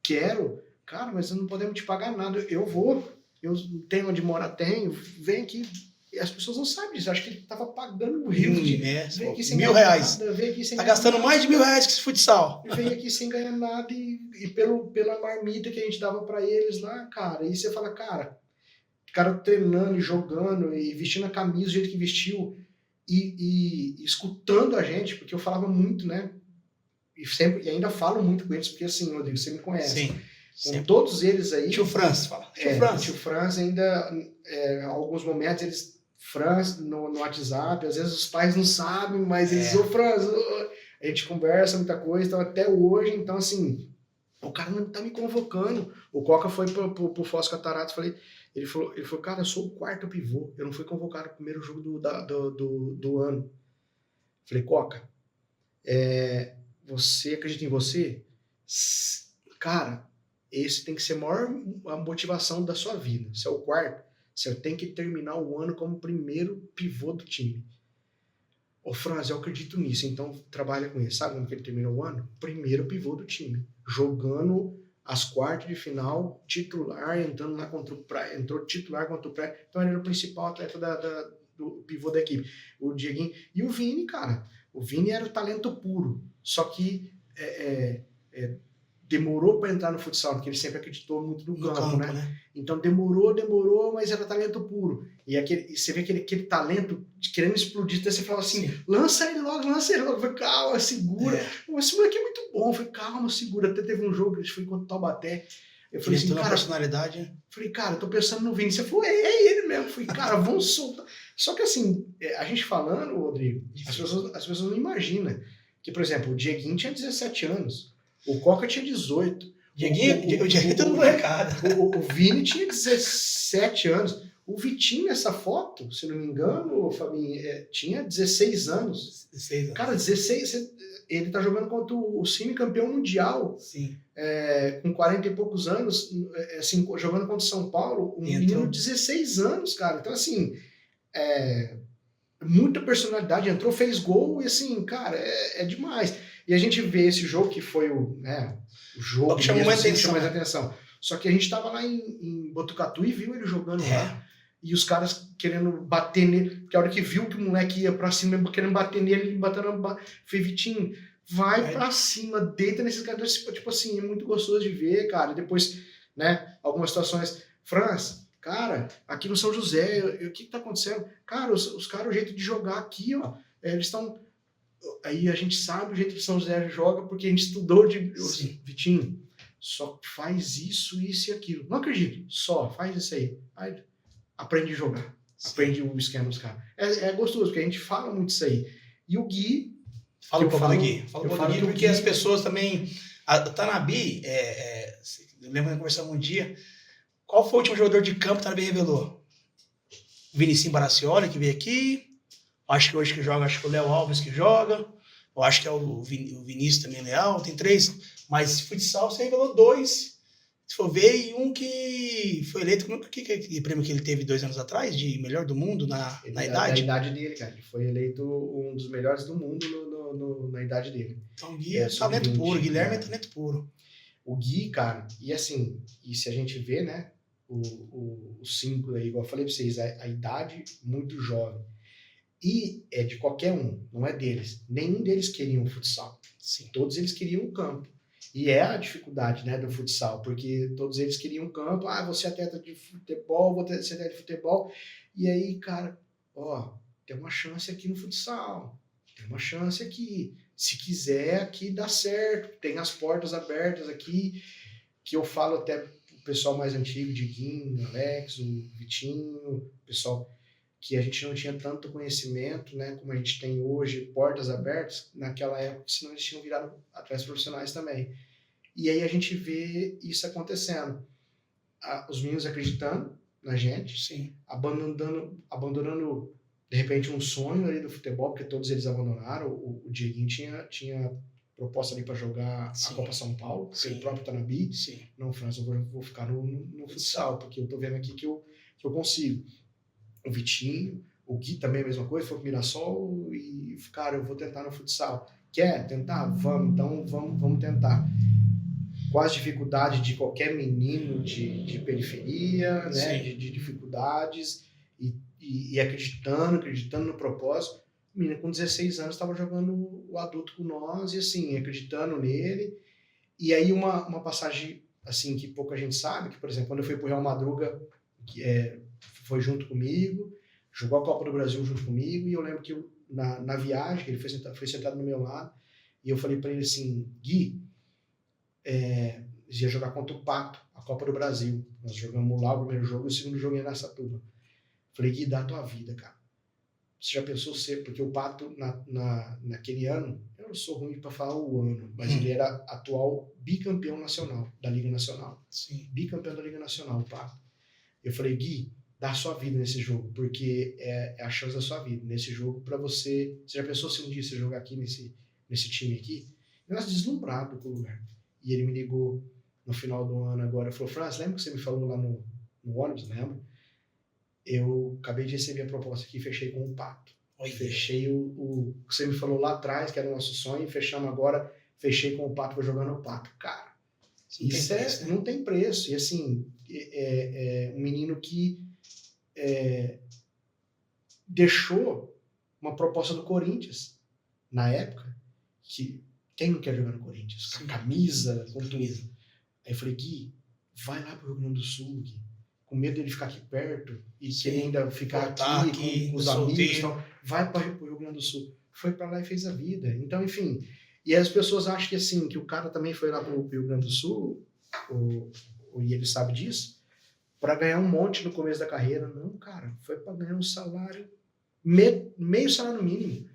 quero, cara, mas não podemos te pagar nada. Eu tenho onde morar, vem aqui. E as pessoas não sabem disso, acho que ele tava pagando o rio de R$1.000. Tá gastando mais de R$1.000 com esse futsal. Veio aqui sem ganhar nada e pela marmita que a gente dava pra eles lá, cara. E você fala, cara treinando e jogando e vestindo a camisa do jeito que vestiu e escutando a gente, porque eu falava muito, né? E ainda falo muito com eles, porque assim, Rodrigo, você me conhece. Sim. Com todos eles aí. Tio Franz, fala. Tio Franz ainda, em alguns momentos, eles. Franz no WhatsApp, às vezes os pais não sabem, mas eles, Franz, a gente conversa muita coisa, então até hoje, então assim, o cara não tá me convocando. O Coca foi pro Foz Cataratas, ele falou, cara, eu sou o quarto pivô, eu não fui convocado no primeiro jogo do ano. Falei, Coca, você acredita em você? Cara, esse tem que ser a motivação da sua vida. Você é o quarto, você tem que terminar o ano como primeiro pivô do time. Ô Franz, eu acredito nisso, então trabalha com isso. Sabe como que ele terminou o ano? Primeiro pivô do time. Jogando as quartas de final, titular, entrando lá contra o Praia, entrou titular contra o Praia. Então ele era o principal atleta do pivô da equipe. O Dieguinho. E o Vini, cara. O Vini era o talento puro. Só que demorou para entrar no futsal, porque ele sempre acreditou muito no campo, né? Então demorou, mas era talento puro. E você vê aquele talento de querendo explodir, até você fala assim, lança ele logo. Eu falei, calma, segura. Esse moleque é muito bom. Eu falei, calma, segura. Até teve um jogo que a gente foi contra o Taubaté. Eu falei assim, cara... personalidade. Eu falei, cara, eu tô pensando no Vini. Você falou, é ele mesmo. Eu falei, cara, vamos soltar. Só que assim, a gente falando, Rodrigo, as pessoas não imaginam que, por exemplo, o Dieguinho tinha 17 anos. O Coca tinha 18. O Dieguinho tá no molecada. O Vini tinha 17 anos. O Vitinho, nessa foto, se não me engano, Fabinho, tinha 16 anos. 16 anos. Cara, 16. Ele tá jogando contra o Cine campeão mundial. Sim. Com 40 e poucos anos, assim, jogando contra o São Paulo. Menino de 16 anos, cara. Então, assim, muita personalidade. Entrou, fez gol e, assim, cara, é demais. E a gente vê esse jogo, que foi o jogo que chamou mais atenção. Só que a gente estava lá em Botucatu e viu ele jogando lá. E os caras querendo bater nele. Porque a hora que viu que o moleque ia pra cima, querendo bater nele, foi Vitinho, vai pra cima, deita nesses caras. Tipo assim, é muito gostoso de ver, cara. Depois, né, algumas situações. Franz, cara, aqui no São José, o que tá acontecendo? Cara, os caras, o jeito de jogar aqui, ó, eles estão... Aí a gente sabe o jeito que São José joga porque a gente estudou Vitinho, só faz isso e aquilo. Não acredito, só faz isso aí. Aí aprende a jogar, aprende o esquema dos caras. É gostoso, porque a gente fala muito isso aí. E o Gui... Fala um pouco do Gui. Fala um pouco do Gui, porque as pessoas também... A Tanabi, eu lembro que conversamos um dia, qual foi o último jogador de campo que a Tanabi revelou? O Vinicinho Baracioli, que veio aqui... Acho que hoje que joga, acho que o Léo Alves que joga. Eu acho que é o Vinícius também Leal. Tem 3. Mas futsal você revelou 2. Se for ver, e um que foi eleito... Que prêmio que ele teve 2 anos atrás? De melhor do mundo na idade? Na idade dele, cara. Ele foi eleito um dos melhores do mundo na idade dele. Então o Gui é talento puro. Guilherme é talento puro. O Gui, cara... E assim, se a gente vê, né? Os 5 aí, igual eu falei pra vocês, a idade muito jovem. E é de qualquer um, não é deles. Nenhum deles queria um futsal. Sim. Todos eles queriam um campo. E é a dificuldade, né, do futsal, porque todos eles queriam um campo. Você é atleta de futebol, vou ser atleta de futebol. E aí, cara, tem uma chance aqui no futsal. Tem uma chance aqui. Se quiser, aqui dá certo. Tem as portas abertas aqui, que eu falo até o pessoal mais antigo, Diguinho, Alex, o Vitinho, o pessoal... que a gente não tinha tanto conhecimento, né, como a gente tem hoje, portas abertas, naquela época, senão eles tinham virado atletas profissionais também. E aí a gente vê isso acontecendo. Os meninos acreditando na gente, sim, abandonando de repente um sonho ali do futebol, porque todos eles abandonaram. O Dieguinho tinha proposta ali para jogar a Copa São Paulo, pelo próprio Tanabi. Sim. Não, França, eu vou ficar no futsal, porque eu tô vendo aqui que eu consigo. O Vitinho, o Gui também a mesma coisa, foi pro Mirassol e, cara, eu vou tentar no futsal. Quer tentar? Vamos, então vamos tentar. Com as dificuldades de qualquer menino de periferia, né, de dificuldades, e acreditando no propósito. O menino com 16 anos estava jogando o adulto com nós, e assim, acreditando nele. E aí uma passagem assim que pouca gente sabe, que, por exemplo, quando eu fui pro Real Madruga, que foi junto comigo, jogou a Copa do Brasil junto comigo, e eu lembro que na viagem, que ele foi sentado no meu lado, e eu falei para ele assim, Gui, Eles iam jogar contra o Pato, a Copa do Brasil. Nós jogamos lá o primeiro jogo e o segundo jogo em Araçatuba. Falei, Gui, dá a tua vida, cara. Você já pensou ser... Porque o Pato, naquele ano, eu não sou ruim para falar o ano, mas ele era atual bicampeão nacional, da Liga Nacional. Sim. Bicampeão da Liga Nacional, o Pato. Eu falei, Gui, dá a sua vida nesse jogo, porque é a chance da sua vida. Nesse jogo, para você... Você já pensou se um dia você jogar aqui nesse time aqui? Eu era deslumbrado com o lugar. E ele me ligou no final do ano agora, falou, Franz, lembra que você me falou lá no ônibus, lembra? Eu acabei de receber a proposta aqui e fechei com o Pato. Oi. Fechei o que você me falou lá atrás, que era o nosso sonho, e fechamos agora, fechei com o Pato, vou jogar no Pato. Cara, isso não tem preço. E assim, um menino que deixou uma proposta do Corinthians, na época, que quem não quer jogar no Corinthians? Com a camisa, com tudo. Aí eu falei, Gui, vai lá pro Rio Grande do Sul, Gui. Com medo dele ficar aqui perto e querer ainda ficar aqui com os amigos e tal. Vai para o Rio Grande do Sul. Foi para lá e fez a vida. Então, enfim. E as pessoas acham que assim, que o cara também foi lá pro Rio Grande do Sul, e ele sabe disso, para ganhar um monte no começo da carreira. Não, cara. Foi para ganhar um salário, meio salário mínimo.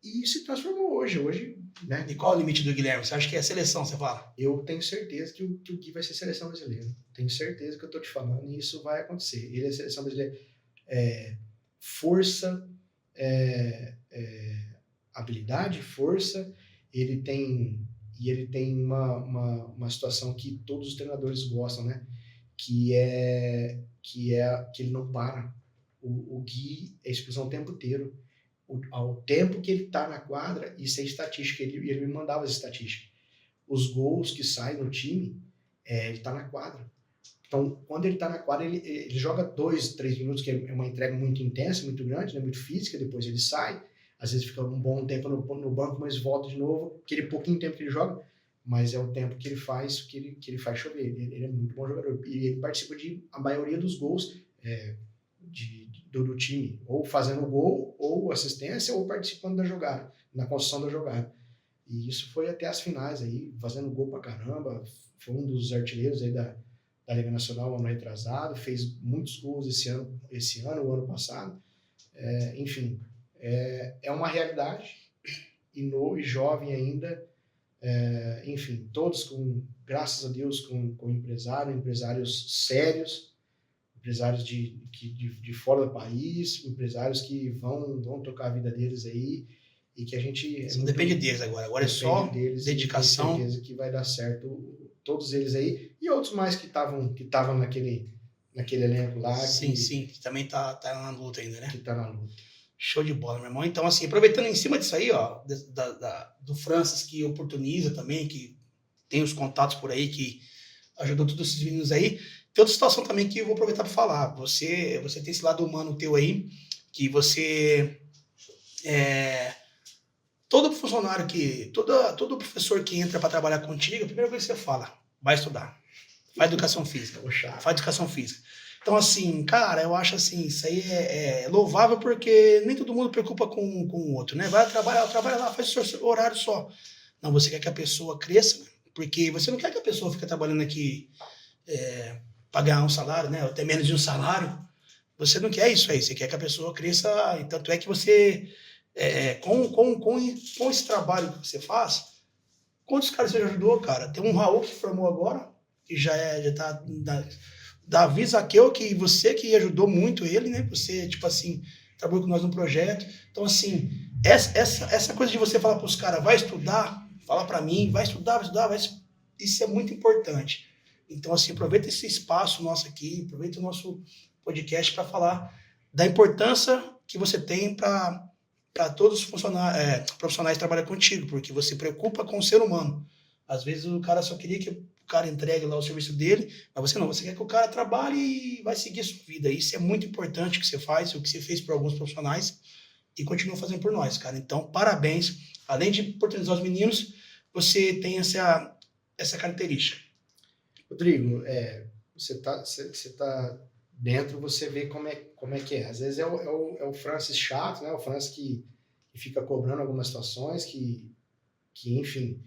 E se transformou hoje. Hoje, né? E qual é o limite do Guilherme? Você acha que é a seleção, você fala? Eu tenho certeza que o Gui vai ser seleção brasileira. Tenho certeza que eu tô te falando e isso vai acontecer. Ele é seleção brasileira. Força, habilidade, força. Ele tem uma situação que todos os treinadores gostam, né? Que ele não para. O Gui é explosão o tempo inteiro. Ao tempo que ele tá na quadra, isso é estatística, ele me mandava as estatísticas. Os gols que saem no time, ele tá na quadra. Então, quando ele tá na quadra, ele joga 2, 3 minutos, que é uma entrega muito intensa, muito grande, né, muito física, depois ele sai, às vezes fica um bom tempo no banco, mas volta de novo, aquele pouquinho tempo que ele joga, mas é o tempo que ele faz, que ele faz chover. Ele é muito bom jogador. E ele participa de a maioria dos gols do time, ou fazendo gol, ou assistência, ou participando da jogada, na construção da jogada. E isso foi até as finais aí, fazendo gol pra caramba, foi um dos artilheiros aí da Liga Nacional ano retrasado, fez muitos gols esse ano, o ano passado. Enfim, é uma realidade, e jovem ainda, enfim, todos graças a Deus, com empresários sérios, empresários de fora do país, empresários que vão tocar a vida deles aí, e que a gente... Não depende deles agora é só dedicação. Tenho certeza que vai dar certo, todos eles aí, e outros mais que estavam naquele elenco lá. Sim, que também tá na luta ainda, né? Que tá na luta. Show de bola, meu irmão. Então, assim, aproveitando em cima disso aí, ó, do Francis, que oportuniza também, que tem os contatos por aí, que ajudou todos esses meninos aí. Tem outra situação também que eu vou aproveitar para falar. Você tem esse lado humano teu aí, que você... todo funcionário todo professor que entra para trabalhar contigo, a primeira coisa que você fala, vai estudar. Faz educação física. Faz educação física. Então, assim, cara, eu acho assim, isso aí é louvável, porque nem todo mundo preocupa com o outro, né? Vai trabalhar lá, faz o seu horário só. Não, você quer que a pessoa cresça, porque você não quer que a pessoa fique trabalhando aqui para ganhar um salário, né? Ou até menos de um salário. Você não quer isso aí, você quer que a pessoa cresça, e tanto é que você, com esse trabalho que você faz, quantos caras você já ajudou, cara? Tem um Raul que formou agora, que já tá... Davi Zaqueu, que você que ajudou muito ele, né? Você, tipo assim, trabalhou com nós no projeto. Então, assim, essa coisa de você falar para os caras, vai estudar, fala para mim, vai estudar, isso é muito importante. Então, assim, aproveita esse espaço nosso aqui, aproveita o nosso podcast para falar da importância que você tem para todos os profissionais que trabalham contigo, porque você preocupa com o ser humano. Às vezes o cara só queria que o cara entregue lá o serviço dele, mas você não, você quer que o cara trabalhe e vai seguir a sua vida. Isso é muito importante que você faz, o que você fez por alguns profissionais e continua fazendo por nós, cara. Então, parabéns. Além de oportunizar os meninos, você tem essa característica. Rodrigo, você tá dentro, você vê como é que é. Às vezes é o Francis chato, né? O Francis que fica cobrando algumas situações, que enfim...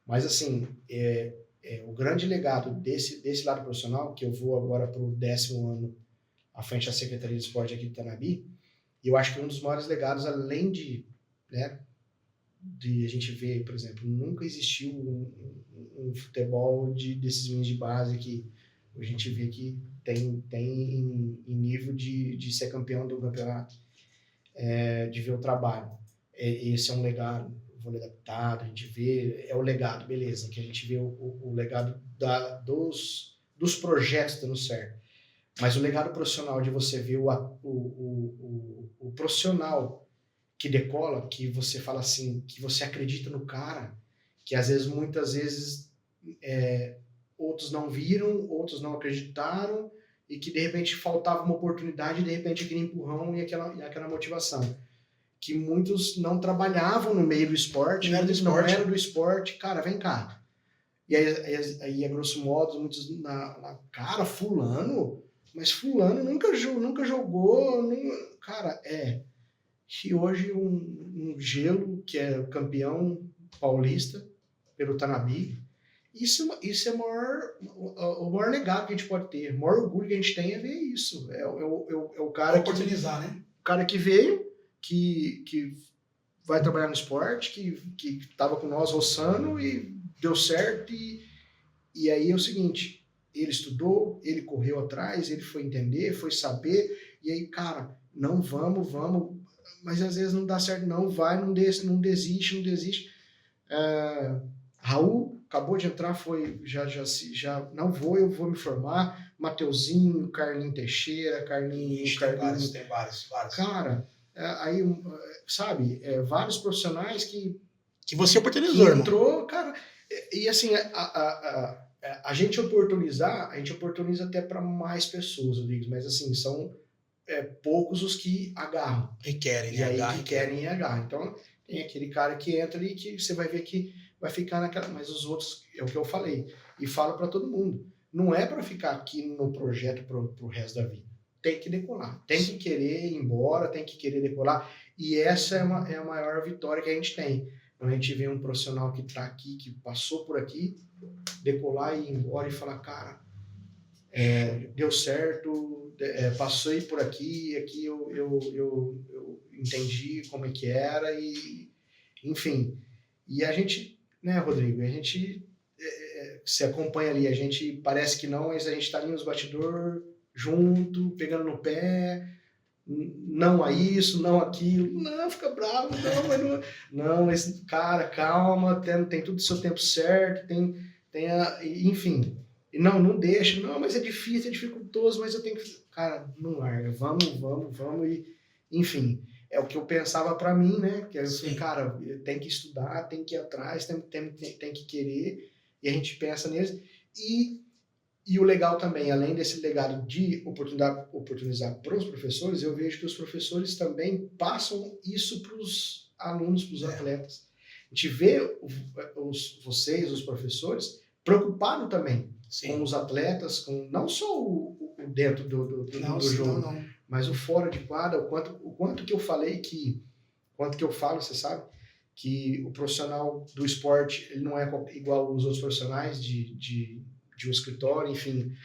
Mas, assim, o grande legado desse lado profissional, que eu vou agora para o 10º ano à frente da Secretaria de Esporte aqui de Tanabi, e eu acho que um dos maiores legados, além né, de a gente ver, por exemplo, nunca existiu um futebol desses meninos de base que a gente vê que tem em nível de ser campeão do campeonato, de ver o trabalho. Esse é um legado, o vôlei adaptado, a gente vê, é o legado, beleza, que a gente vê o legado dos projetos dando certo. Mas o legado profissional de você ver o profissional que decola, que você fala assim, que você acredita no cara, que às vezes, muitas vezes, outros não viram, outros não acreditaram, e que de repente faltava uma oportunidade, e de repente aquele empurrão e aquela motivação. Que muitos não trabalhavam no meio do esporte, não era do esporte, cara, vem cá. E aí a grosso modo, muitos cara, fulano, mas fulano nunca jogou, cara, que hoje um Gelo, que é campeão paulista pelo Tanabi, isso é o maior legado que a gente pode ter, o maior orgulho que a gente tem é ver isso. É o cara oportunizar, né? O cara que veio, que vai trabalhar no esporte, que estava com nós roçando e deu certo. E aí é o seguinte, ele estudou, ele correu atrás, ele foi entender, foi saber, e aí, cara, não vamos, mas às vezes não dá certo, não vai, não desiste. Raul acabou de entrar, já não vou, eu vou me formar. Mateuzinho, Carlinho Teixeira, Carlinho. Tem vários. Cara, aí, sabe, vários profissionais que você oportunizou, irmão. Entrou, cara, e assim, a gente oportuniza até para mais pessoas, Rodrigues, mas assim, são poucos os que agarram. E querem, né? E aí querem e agarram. Então, tem aquele cara que entra ali que você vai ver que vai ficar naquela. Mas os outros, é o que eu falei. E falo para todo mundo. Não é para ficar aqui no projeto pro resto da vida. Tem que decolar. Tem que querer ir embora, tem que querer decolar. E essa é a maior vitória que a gente tem. Quando a gente vê um profissional que está aqui, que passou por aqui, decolar e ir embora e falar, cara, deu certo, passei por aqui eu entendi como é que era, e enfim. E a gente, né, Rodrigo, a gente se acompanha ali, a gente parece que não, mas a gente está ali nos bastidores, junto, pegando no pé, não a isso, não aquilo, não, fica bravo, não, esse cara, calma, tem tudo o seu tempo certo, enfim, não deixa, não, mas é difícil, é dificultoso, mas eu tenho que, cara, não larga, vamos, e, enfim, é o que eu pensava para mim, né, que assim, cara, tem que estudar, tem que ir atrás, tem que querer, e a gente pensa neles, e o legal também, além desse legado de oportunizar para os professores, eu vejo que os professores também passam isso para os alunos, para os atletas. A gente vê vocês, os professores, preocupados também com os atletas, com não só o dentro do jogo, mas o fora de quadra, o quanto que eu falei quanto que eu falo, você sabe, que o profissional do esporte ele não é igual aos outros profissionais de um escritório, enfim,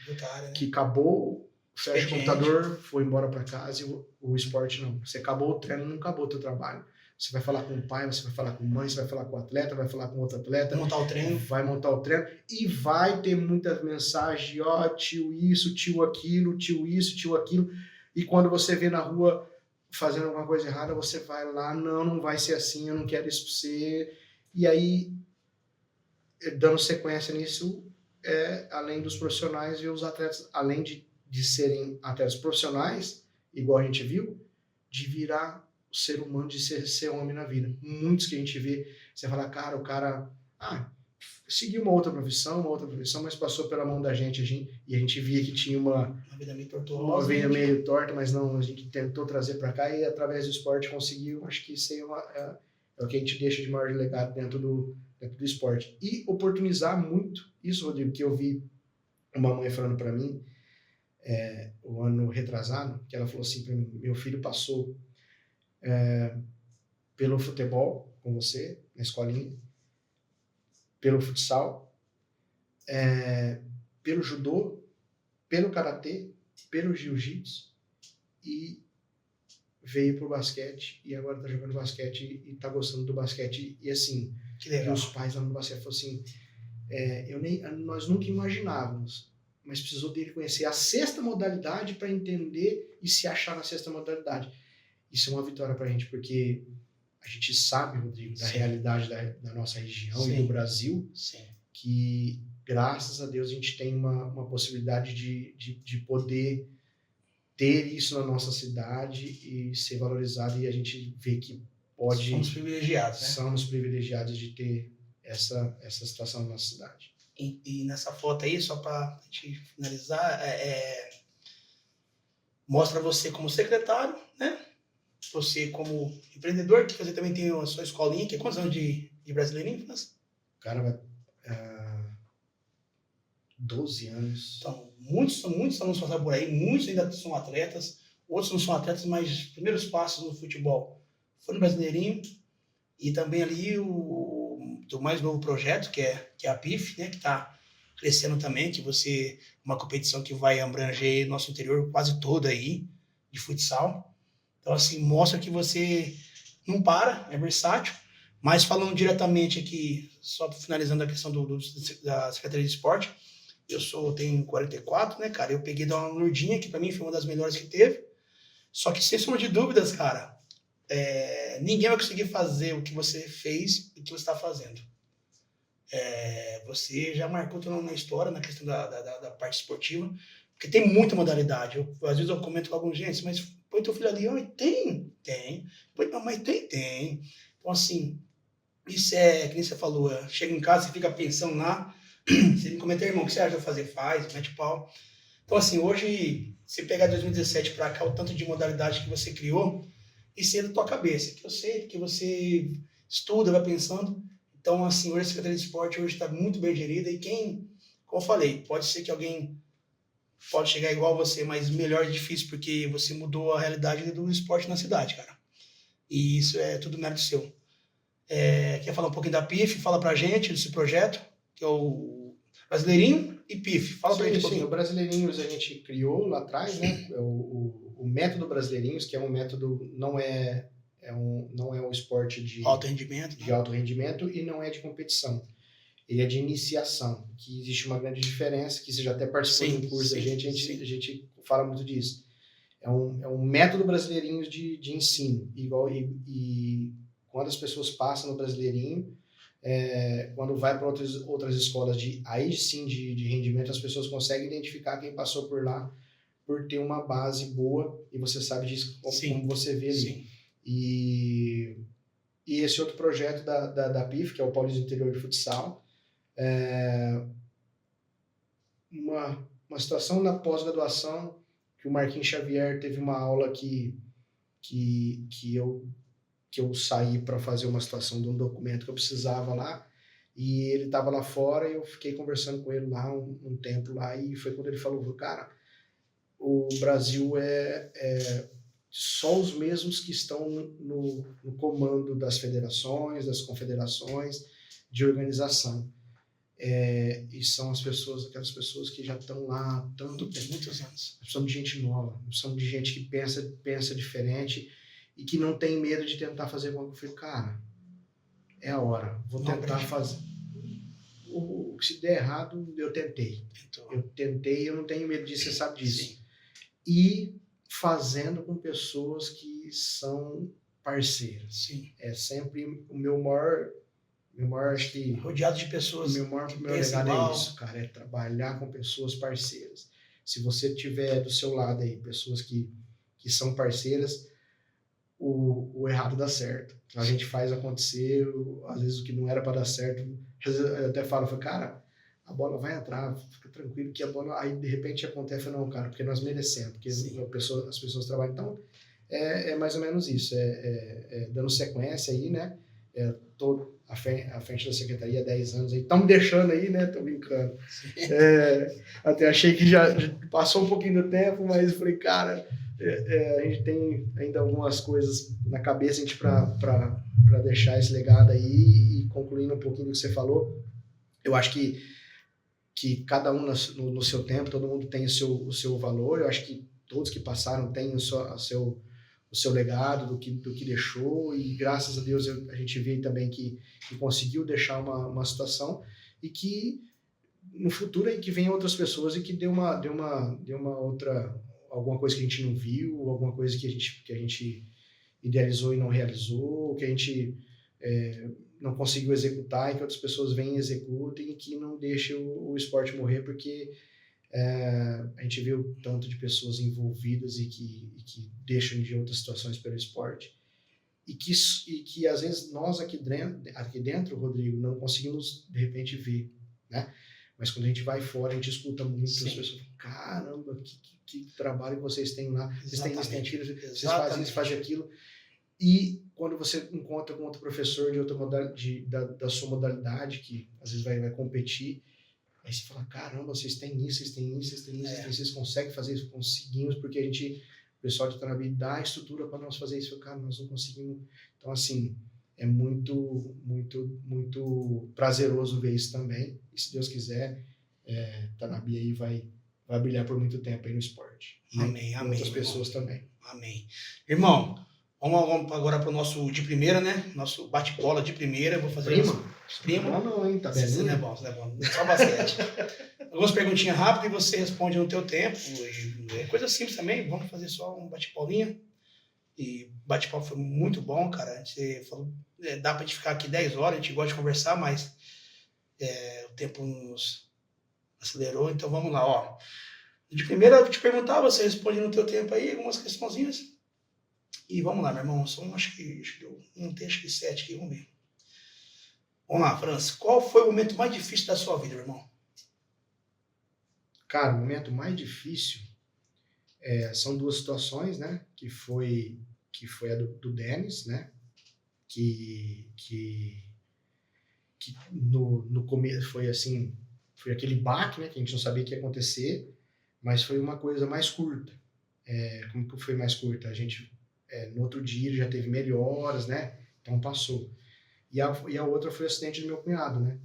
que acabou, fecha o computador, foi embora para casa, e o esporte não. Você acabou o treino, não acabou o teu trabalho. Você vai falar com o pai, você vai falar com a mãe, você vai falar com o atleta, vai falar com outro atleta. Vai montar o treino. E vai ter muitas mensagens, tio isso, tio aquilo, tio isso, tio aquilo. E quando você vê na rua fazendo alguma coisa errada, você vai lá, não vai ser assim, eu não quero isso para você. E aí, dando sequência nisso, além dos profissionais e os atletas, além de serem atletas profissionais, igual a gente viu, de virar o ser humano, de ser homem na vida. Muitos que a gente vê, você fala, cara, o cara seguiu uma outra profissão, mas passou pela mão da gente, e a gente via que tinha uma vida meio torta, mas não, a gente tentou trazer para cá e através do esporte conseguiu. Acho que isso aí é o que a gente deixa de maior legado dentro do esporte. E oportunizar muito isso, Rodrigo, que eu vi uma mãe falando para mim o ano retrasado, que ela falou assim para mim, meu filho passou pelo futebol com você, na escolinha, pelo futsal, pelo judô, pelo karatê, pelo jiu-jitsu e veio pro basquete e agora tá jogando basquete e tá gostando do basquete. E assim, Que legal. e os pais lá no basquete falaram assim, nós nunca imaginávamos, mas precisou dele conhecer a sexta modalidade para entender e se achar na sexta modalidade. Isso é uma vitória pra gente, porque a gente sabe, Rodrigo, da realidade da nossa região e do Brasil, que graças a Deus a gente tem uma possibilidade de poder ter isso na nossa cidade e ser valorizado, e a gente vê que pode... Somos privilegiados, né? Somos privilegiados de ter essa situação na nossa cidade. E nessa foto aí, só para te finalizar, mostra você como secretário, né? Você como empreendedor, que você também tem a sua escolinha, que é quantos anos de Brasileirinho? Cara, vai... 12 anos. Então, muitos alunos passaram por aí, muitos ainda são atletas, outros não são atletas, mas os primeiros passos no futebol foi no Brasileirinho, e também ali o mais novo projeto, que é a PIF, né, que está crescendo também, que uma competição que vai abranger nosso interior quase todo aí, de futsal. Então, assim, mostra que você não para, é versátil. Mas falando diretamente aqui, só finalizando a questão da Secretaria de Esporte, eu tenho 44, né, cara? Eu peguei da uma Lourdinha, que pra mim foi uma das melhores que teve. Só que, sem sombra de dúvidas, cara, ninguém vai conseguir fazer o que você fez e o que você está fazendo. Você já marcou teu nome na história, na questão da parte esportiva, porque tem muita modalidade. Às vezes eu comento com alguns gente, mas põe teu filho ali, tem. Põe mamãe, tem. Então, assim, isso que nem você falou, chega em casa, você fica pensando lá, você me comenta, irmão, o que você acha de eu fazer? Faz, mete pau. Então, assim, hoje, se pegar 2017 para cá, o tanto de modalidade que você criou, isso é da tua cabeça, que eu sei, que você estuda, vai pensando. Então, assim, hoje a Secretaria de Esporte está muito bem gerida, e como eu falei, pode ser que alguém pode chegar igual a você, mas melhor é difícil, porque você mudou a realidade do esporte na cidade, cara. E isso é tudo mérito seu. Quer falar um pouquinho da PIF? Fala pra gente desse projeto, que é o Brasileirinho e PIF. Fala pra gente um pouquinho. Sim, o Brasileirinhos a gente criou lá atrás, né? O método Brasileirinhos, que é um método, não é um esporte de alto rendimento, de alto rendimento, e não é de competição. Ele é de iniciação, que existe uma grande diferença, que você já até participou de um curso da gente, a gente fala muito disso. É um método Brasileirinhos de ensino, e quando as pessoas passam no Brasileirinho, quando vai para outras escolas aí sim de rendimento, as pessoas conseguem identificar quem passou por lá, por ter uma base boa, e você sabe disso como você vê ali. Sim. E esse outro projeto da PIF, que é o Paulista Interior de Futsal, uma situação na pós-graduação, que o Marquinhos Xavier teve uma aula que eu saí para fazer uma situação de um documento que eu precisava lá, e ele estava lá fora, e eu fiquei conversando com ele lá um tempo lá, e foi quando ele falou, cara, o Brasil só os mesmos que estão no comando das federações, das confederações, de organização. E são aquelas pessoas que já estão lá há tanto tempo, muitos anos. Nós precisamos de gente nova, nós precisamos de gente que pensa diferente, e que não tem medo de tentar fazer alguma coisa. Eu falei, cara, é a hora, vou tentar fazer. Se der errado, eu tentei. Eu não tenho medo disso, você sabe disso. Sim. E fazendo com pessoas que são parceiras. Sim. É sempre o meu maior, acho que... Rodeado de pessoas. Meu legado é isso, cara, é trabalhar com pessoas parceiras. Se você tiver do seu lado aí pessoas que são parceiras, o errado dá certo. A gente faz acontecer, às vezes o que não era para dar certo, eu até falo, cara, a bola vai entrar, fica tranquilo que a bola, aí de repente acontece, não, cara, porque nós merecemos, porque as pessoas trabalham. Então, é mais ou menos isso, dando sequência aí, né, tô à frente da secretaria há 10 anos aí, estão me deixando aí, né, tô brincando. Até achei que já passou um pouquinho do tempo, mas falei, cara, a gente tem ainda algumas coisas na cabeça para deixar esse legado aí, e concluindo um pouquinho do que você falou, eu acho que que cada um no seu tempo, todo mundo tem o seu valor. Eu acho que todos que passaram têm o seu legado do que deixou, e graças a Deus a gente vê também que conseguiu deixar uma situação, e que no futuro aí que venham outras pessoas e que dê uma outra, alguma coisa que a gente não viu, alguma coisa que a gente idealizou e não realizou, que a gente não conseguiu executar, e que outras pessoas venham e executem, e que não deixem o esporte morrer, porque a gente vê o tanto de pessoas envolvidas e que deixam de outras situações pelo esporte, e que às vezes nós aqui dentro, Rodrigo, não conseguimos de repente ver, né? Mas quando a gente vai fora, a gente escuta muito as pessoas falando, caramba, que trabalho que vocês têm lá, vocês têm isso, têm aquilo, vocês fazem isso, fazem aquilo. E quando você encontra com outro professor de outra modalidade, da sua modalidade, que às vezes vai competir, aí você fala, caramba, vocês têm isso, vocês têm isso, vocês têm isso, vocês conseguem fazer isso, conseguimos, porque o pessoal de Tanabi dá a estrutura para nós fazer isso, cara, nós não conseguimos. Então, assim, é muito, muito, muito prazeroso ver isso também, e se Deus quiser, Tanabi aí vai brilhar por muito tempo aí no esporte. Amém, amém. Outras pessoas também. Amém. Irmão, vamos agora para o nosso de primeira, né? Nosso bate-bola de primeira. Vou fazer Prima? Não, hein? Tá bem. Isso não é bom. Só basquete. Algumas perguntinhas rápidas e você responde no teu tempo. É coisa simples também. Vamos fazer só um bate-bolinha. E bate-papo foi muito bom, cara. Você falou, dá pra gente ficar aqui 10 horas, a gente gosta de conversar, mas o tempo nos acelerou. Então vamos lá, ó. De primeira, eu vou te perguntar, você responde no teu tempo aí, algumas questõezinhas. E vamos lá, meu irmão. São, acho que deu um texto de 7 aqui, vamos ver. Vamos lá, França. Qual foi o momento mais difícil da sua vida, meu irmão? Cara, o momento mais difícil são duas situações, né? Que foi a do Denis, né? Que no começo foi assim, foi aquele baque, né? Que a gente não sabia o que ia acontecer, mas foi uma coisa mais curta. Como que foi mais curta? A gente, no outro dia, ele já teve melhoras, né? Então passou. E a outra foi o acidente do meu cunhado, né?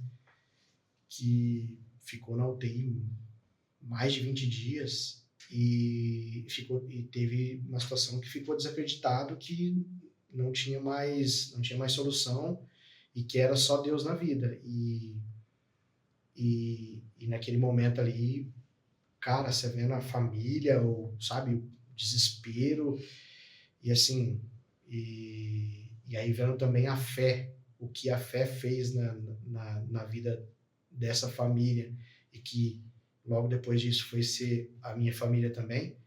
Que ficou na UTI mais de 20 dias e teve uma situação que ficou desacreditado, que não tinha mais solução, e que era só Deus na vida. E naquele momento ali, cara, você vendo a família, sabe, o desespero, e assim, e aí vendo também a fé, o que a fé fez na vida dessa família, e que logo depois disso foi ser a minha família também.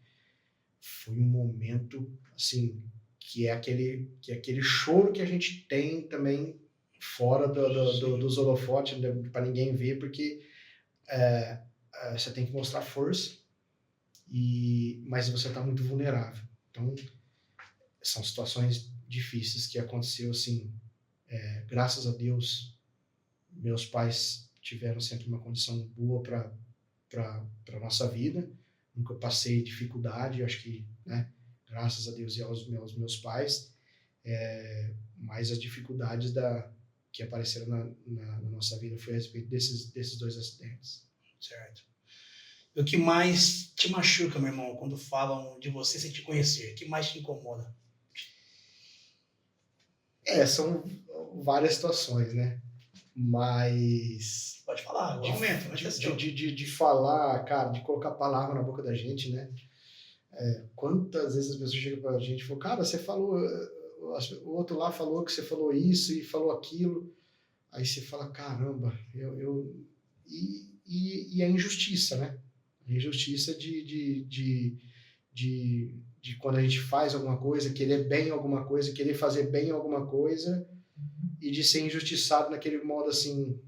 Foi um momento, assim, que é aquele choro que a gente tem também fora dos holofotes, para ninguém ver, porque você tem que mostrar força, mas você está muito vulnerável. Então, são situações difíceis que aconteceu, assim, graças a Deus, meus pais tiveram sempre uma condição boa para a nossa vida. Nunca passei dificuldade, acho que, né, graças a Deus e aos meus pais, mas as dificuldades que apareceram na nossa vida foi a respeito desses dois acidentes. Certo. O que mais te machuca, meu irmão, quando falam de você sem te conhecer? O que mais te incomoda? São várias situações, né? Mas... Pode falar, momento. De falar, cara, de colocar palavra na boca da gente, né? Quantas vezes as pessoas chegam pra gente e falam, cara, você falou... O outro lá falou que você falou isso e falou aquilo. Aí você fala, caramba, e a injustiça, né? A injustiça de quando a gente faz alguma coisa, querer bem alguma coisa, querer fazer bem alguma coisa, e de ser injustiçado naquele modo, assim,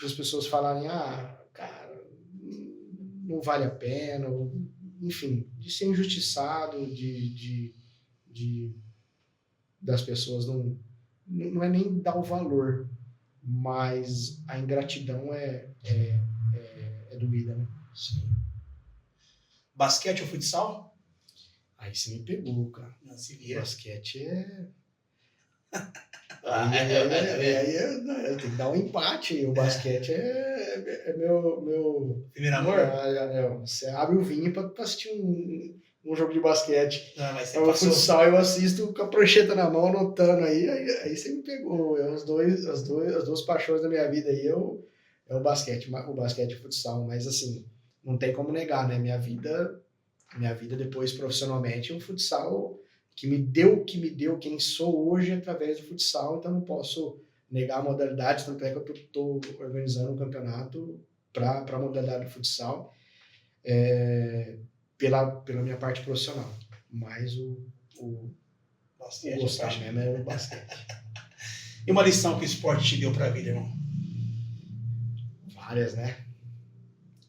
das pessoas falarem, cara, não vale a pena, enfim, de ser injustiçado, das pessoas não é nem dar o valor, mas a ingratidão é doída, né? Sim. Basquete ou futsal? Aí você me pegou, cara. Não se vira. Basquete Eu tenho que dar um empate. O basquete é meu. Primeiro amor? Você abre o vinho pra assistir um jogo de basquete. Não, mas você O passou. futsal eu assisto com a prancheta na mão, anotando aí você me pegou. As duas paixões da minha vida aí é o basquete e o futsal. Mas assim, não tem como negar, né? Minha vida depois profissionalmente, o futsal que me deu quem sou hoje através do futsal, então não posso negar a modalidade, tanto é que eu estou organizando um campeonato para a modalidade do futsal, pela minha parte profissional, mas o gostar mesmo é o basquete. E uma lição que o esporte te deu para a vida, irmão? Várias, né?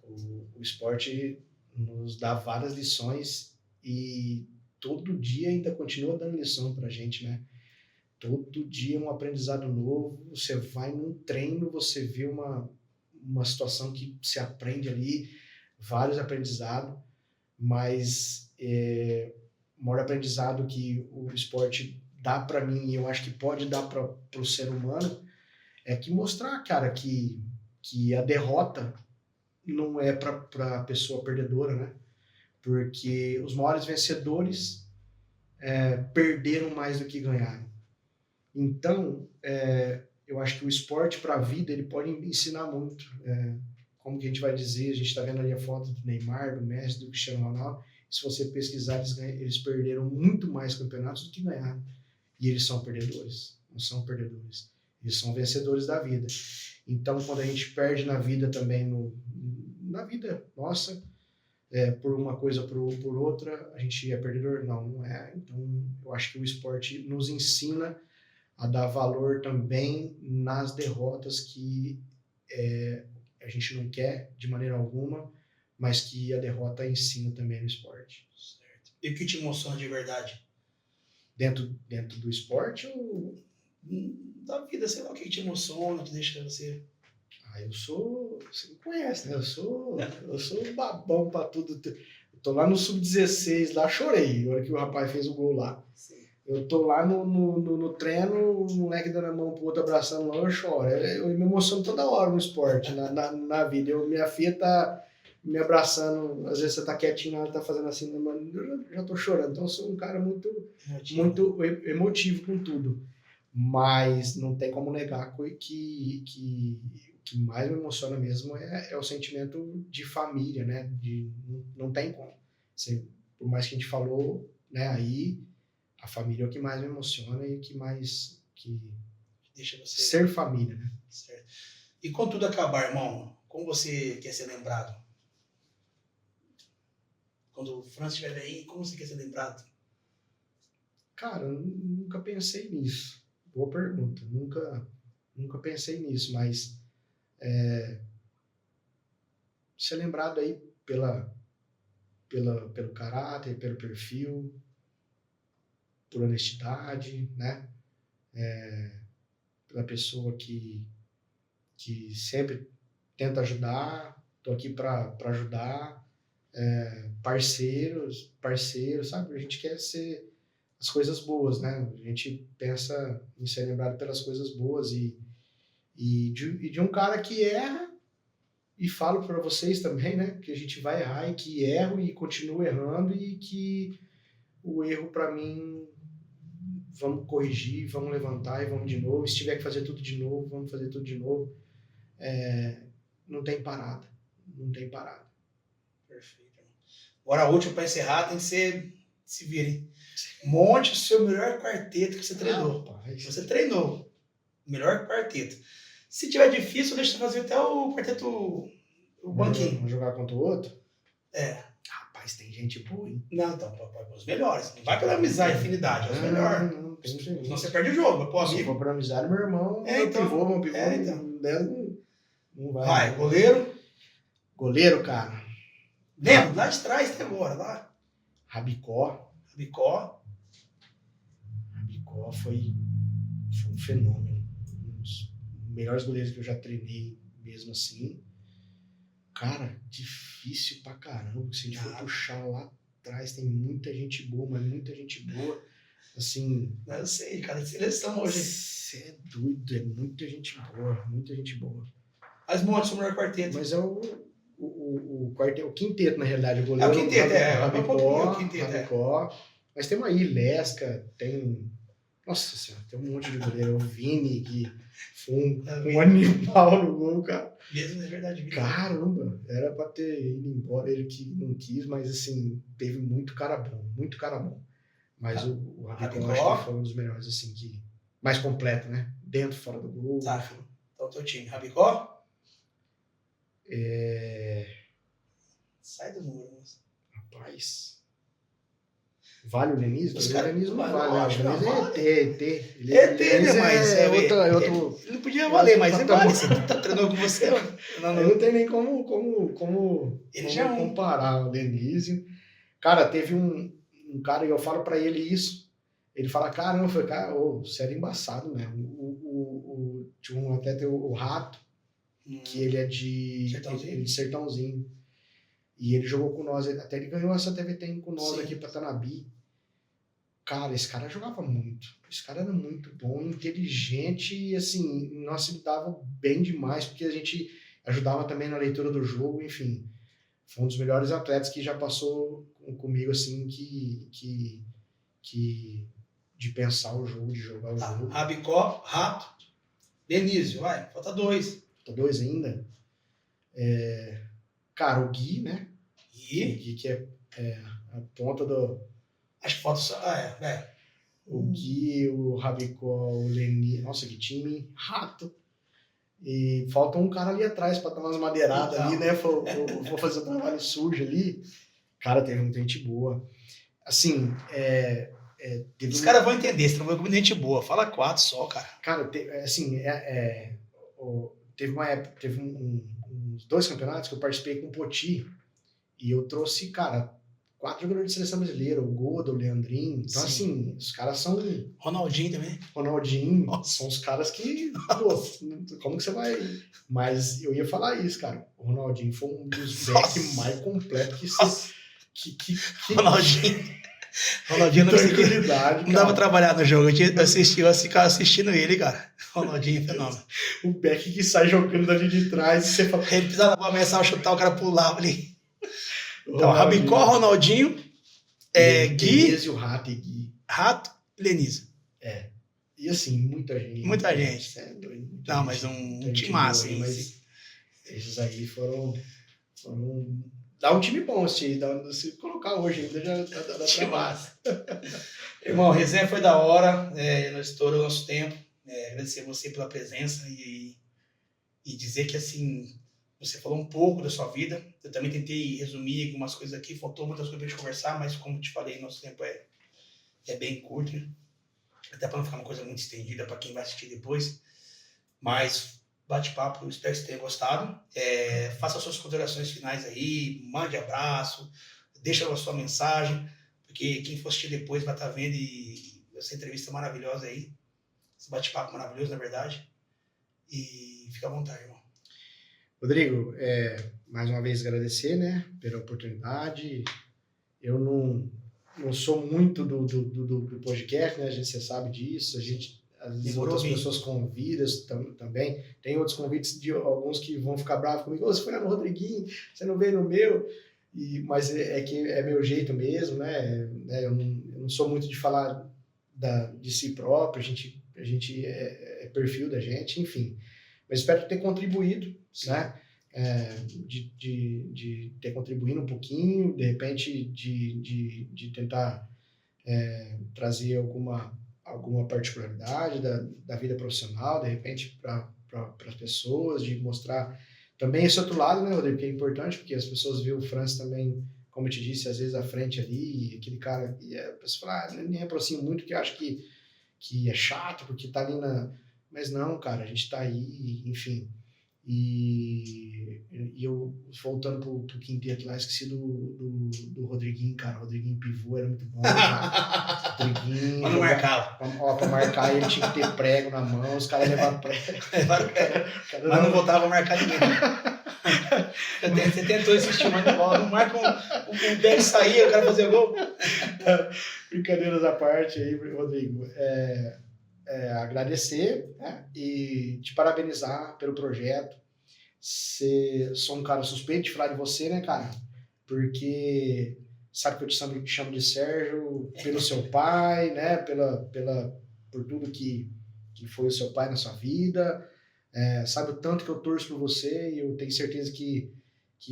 O esporte nos dá várias lições e todo dia ainda continua dando lição pra gente, né? Todo dia um aprendizado novo, você vai num treino, você vê uma situação que se aprende ali, vários aprendizados, mas o maior aprendizado que o esporte dá para mim, e eu acho que pode dar para o ser humano, é que mostrar, cara, que a derrota não é para a pessoa perdedora, né? Porque os maiores vencedores perderam mais do que ganharam. Então, eu acho que o esporte para a vida ele pode ensinar muito. Como que a gente vai dizer, a gente está vendo ali a foto do Neymar, do Messi, do Cristiano Ronaldo, se você pesquisar, eles perderam muito mais campeonatos do que ganharam. E eles são perdedores, não são perdedores. Eles são vencedores da vida. Então, quando a gente perde na vida também, na vida nossa, por uma coisa por outra, a gente é perdedor? Não é. Então, eu acho que o esporte nos ensina a dar valor também nas derrotas que a gente não quer de maneira alguma, mas que a derrota ensina também no esporte. Certo. E o que te emociona de verdade? Dentro do esporte ou... Da vida, sei lá, o que te emociona, que deixa você... Você me conhece, né? Eu sou babão pra tudo. Eu tô lá no Sub-16, lá chorei, na hora que o rapaz fez o gol lá. Sim. Eu tô lá no treino, o moleque dando a mão pro outro abraçando lá, eu choro. Eu me emociono toda hora no esporte, na vida. Minha filha tá me abraçando, às vezes você tá quietinho, ela tá fazendo assim, eu já tô chorando. Então eu sou um cara muito emotivo com tudo. Mas não tem como negar que o que mais me emociona mesmo é o sentimento de família, né? Não tem como. Por mais que a gente falou, né? Aí a família é o que mais me emociona e o que mais deixa você ser família, né? Certo. E quando tudo acabar, irmão, como você quer ser lembrado? Quando o Franz estiver aí, como você quer ser lembrado? Cara, eu nunca pensei nisso. Boa pergunta. Nunca pensei nisso, mas ser lembrado aí pelo caráter, pelo perfil, por honestidade, né? Pela pessoa que sempre tenta ajudar, tô aqui para ajudar, parceiros, sabe? A gente quer ser as coisas boas, né? A gente pensa em ser lembrado pelas coisas boas e de um cara que erra, e falo para vocês também, né? Que a gente vai errar e que erro e continuo errando e que o erro para mim vamos corrigir, vamos levantar e vamos de novo. Se tiver que fazer tudo de novo, vamos fazer tudo de novo. Não tem parada. Perfeito. Agora a última para encerrar tem que ser se vire. Monte o seu melhor quarteto que você treinou. Você treinou. Melhor quarteto. Se tiver difícil, deixa eu fazer até o quarteto, o banquinho. Vamos jogar contra o outro? Rapaz, tem gente boa, hein? Não, então, os melhores. Não vai pela amizade e afinidade, é os melhores. Não, senão você perde o jogo, pô, amigo. Se for por amizade, meu irmão, então, meu pivô, então. Não vai. Vai, goleiro. Goleiro, cara. Lembra, lá de trás até agora, lá. Rabicó foi um fenômeno. Um dos melhores goleiros que eu já treinei, mesmo assim. Cara, difícil pra caramba. Se a gente for puxar lá atrás, tem muita gente boa, mas muita gente boa. Assim... Eu sei, cara, de seleção hoje. Você é doido, é muita gente boa, muita gente boa. Mas monte o melhor quarteto. Mas é o quarteto, o quinteto, na realidade. O É goleiro, o quinteto, Rabicó, o quinteto, Rabicó. Mas tem aí, Lesca, tem... Nossa senhora, tem um monte de goleiro. O Vini, que foi um animal no gol, cara. Mesmo, é verdade. Caramba, era pra ter ido embora, ele que não quis, mas assim, teve muito cara bom, muito cara bom. Mas o Rabicó, acho que foi um dos melhores, assim, que mais completo, né? Dentro, fora do gol. Tá, então teu time. Rabicó? Sai do muro, moço. Rapaz... Vale o Lenise? Os O caras Lenise não vale, vale, né? lógico, O Lenise não, é ET. ET, mas é outro... Ele não podia valer, mas é vale. Você tá treinando com você, mano. Não tem nem como Ele já é um. comparar o Lenise. Cara, teve um cara, e eu falo pra ele isso, ele fala, caramba, eu falei, cara, você era embaçado, né? Tinha um atleta, o Rato, que ele é de Sertãozinho. E ele jogou com nós, até ele ganhou essa TVT com nós aqui pra Tanabi. Cara, esse cara jogava muito. Esse cara era muito bom, inteligente e, assim, nós se dava bem demais, porque a gente ajudava também na leitura do jogo, enfim. Foi um dos melhores atletas que já passou comigo, assim, de pensar o jogo, de jogar o jogo. Rabicó, Rato, Denísio, vai, falta 2. Falta 2 ainda. Cara, o Gui, né? Gui, que é a ponta do... Acho que falta só... O Gui, o Rabicó, o Leni... Nossa, que time rato. E falta um cara ali atrás pra dar umas madeiradas ali, né? Vou fazer um trabalho sujo ali. Cara, teve muita gente boa. Assim, os caras vão entender, você não vai comer gente boa. Fala 4 só, cara. Cara, teve uma época, teve uns 2 campeonatos que eu participei com o Poti e eu trouxe, cara, 4 jogadores de seleção brasileira, o Goda, o Leandrinho. Então, assim, os caras são... Ronaldinho também. Ronaldinho, são os caras que... Pô, como que você vai... Mas eu ia falar isso, cara. O Ronaldinho foi um dos backs mais completos que você... Ronaldinho não não dava pra trabalhar no jogo. Eu ficava assistindo ele, cara. Ronaldinho é fenômeno. O back que sai jogando dali de trás e você fala... Ele precisava começar a chutar, o cara pulava ali. Então, Rabicó, Ronaldinho, Gui... o Rato e Gui. Rato e Lenise. E assim, muita gente. Muita gente. Não, mas um time massa, hein? Mas esses aí foram... Dá um time bom, se colocar hoje ainda já dá time massa. Irmão, a resenha foi da hora, nós estouramos o nosso tempo. Agradecer você pela presença e dizer que, assim, você falou um pouco da sua vida. Eu também tentei resumir algumas coisas aqui, faltou muitas coisas pra gente conversar, mas como te falei, nosso tempo é bem curto, né? Até para não ficar uma coisa muito estendida para quem vai assistir depois. Mas bate-papo, eu espero que você tenha gostado. Faça suas considerações finais aí, mande abraço, deixa a sua mensagem, porque quem for assistir depois vai estar vendo essa entrevista maravilhosa aí, esse bate-papo maravilhoso, na verdade. E fica à vontade, irmão. Rodrigo, mais uma vez agradecer, né, pela oportunidade. Eu não sou muito do podcast, né, você sabe disso, às vezes outras pessoas convidam também. Tem outros convites de alguns que vão ficar bravos comigo. Você foi lá no Rodriguinho, você não veio no meu. Mas que é meu jeito mesmo, né? Eu não sou muito de falar de si próprio, a gente é perfil da gente, enfim. Mas espero ter contribuído, né? De ter contribuído um pouquinho, de repente de tentar trazer alguma particularidade da vida profissional, de repente, para as pessoas, de mostrar também esse outro lado, né, Rodrigo, que é importante, porque as pessoas veem o Franz também, como eu te disse, às vezes à frente ali, aquele cara, e a pessoa fala, nem aproxima muito, que acha que é chato, porque tá ali Mas não, cara, a gente tá aí, enfim. E eu, voltando pro quinteto lá, esqueci do Rodriguinho, cara. O Rodriguinho pivô era muito bom. Rodriguinho. Mas não marcava. Pra marcar ele tinha que ter prego na mão, os caras levavam prego. Mas não voltava a marcar ninguém. Você tentou insistir mais de bola. Não marca um back sair, eu quero fazer gol. Brincadeiras à parte aí, Rodrigo. Agradecer, né? E te parabenizar pelo projeto. Sou um cara suspeito de falar de você, né, cara? Porque sabe que eu te chamo de Sérgio pelo seu pai, né? Por tudo que foi o seu pai na sua vida. Sabe o tanto que eu torço por você, e eu tenho certeza que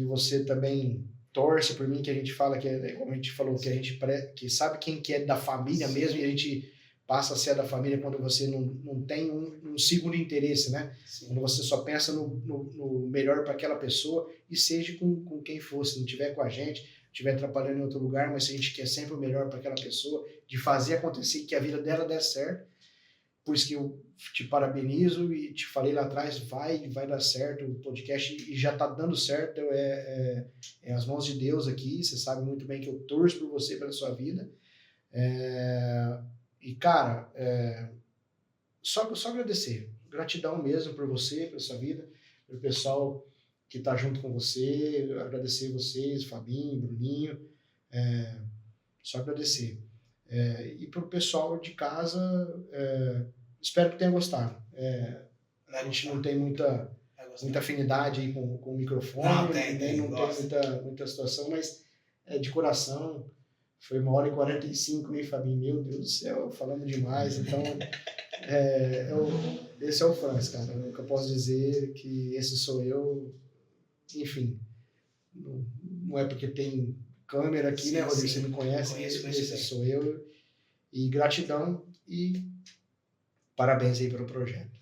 você também torce por mim, que a gente fala como a gente falou, que sabe quem que é da família mesmo, e a gente passa a ser da família quando você não tem um segundo interesse, né? Sim. Quando você só pensa no melhor para aquela pessoa, e seja com quem for, se não estiver com a gente, estiver atrapalhando em outro lugar, mas se a gente quer sempre o melhor para aquela pessoa, de fazer acontecer, que a vida dela dê certo. Por isso que eu te parabenizo e te falei lá atrás, vai dar certo o podcast, e já está dando certo. É as mãos de Deus aqui, você sabe muito bem que eu torço por você, pela sua vida. E, cara, só agradecer. Gratidão mesmo por você, pela sua vida, pelo pessoal que está junto com você. Agradecer vocês, Fabinho, Bruninho. Só agradecer. E para o pessoal de casa, espero que tenha gostado. A gente não tem muita afinidade aí com o microfone, não tem muita situação, mas de coração. Foi 1h45 aí, Fabinho, meu Deus do céu, falando demais. Então, esse é o Franz, cara. O que eu posso dizer que esse sou eu. Enfim, não é porque tem câmera aqui, sim, né, Rodrigo? Você me conhece, esse sou eu. E gratidão e parabéns aí pelo projeto.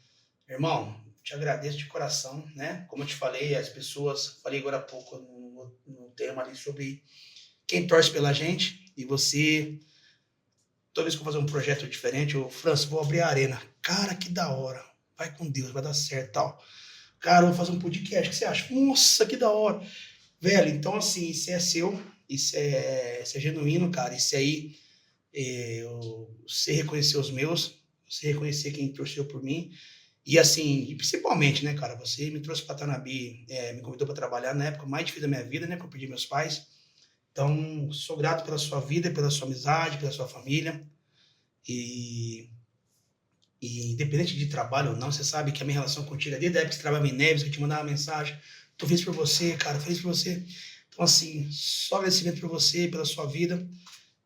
Irmão, te agradeço de coração, né? Como eu te falei, as pessoas, falei agora há pouco no tema ali sobre quem torce pela gente, e você, toda vez que eu vou fazer um projeto diferente, eu, Franz, vou abrir a arena. Cara, que da hora. Vai com Deus, vai dar certo e tal. Cara, eu vou fazer um podcast, o que você acha? Nossa, que da hora. Velho, então assim, isso é seu, isso é genuíno, cara. Isso aí, você reconhecer os meus, você reconhecer quem torceu por mim. E assim, e principalmente, né, cara, você me trouxe pra Tanabi, me convidou para trabalhar na época mais difícil da minha vida, né, que eu perdi meus pais. Então, sou grato pela sua vida, pela sua amizade, pela sua família. E independente de trabalho ou não, você sabe que a minha relação contigo é desde a época que você trabalhava em Neves, que eu te mandava uma mensagem. Tô feliz por você, cara, feliz por você. Então, assim, só agradecimento por você, pela sua vida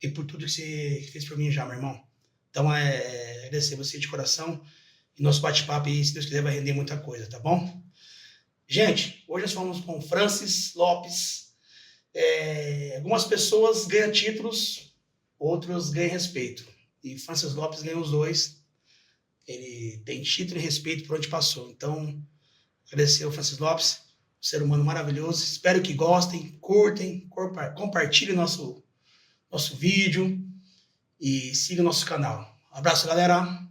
e por tudo que você fez por mim já, meu irmão. Então, agradecer você de coração. E nosso bate-papo aí, se Deus quiser, vai render muita coisa, tá bom? Gente, hoje nós falamos com Francis Lopes. Algumas pessoas ganham títulos, outros ganham respeito. E Francis Lopes ganhou os dois. Ele tem título e respeito por onde passou. Então, agradecer ao Francis Lopes, um ser humano maravilhoso. Espero que gostem, curtem, compartilhem nosso vídeo e sigam nosso canal. Um abraço, galera!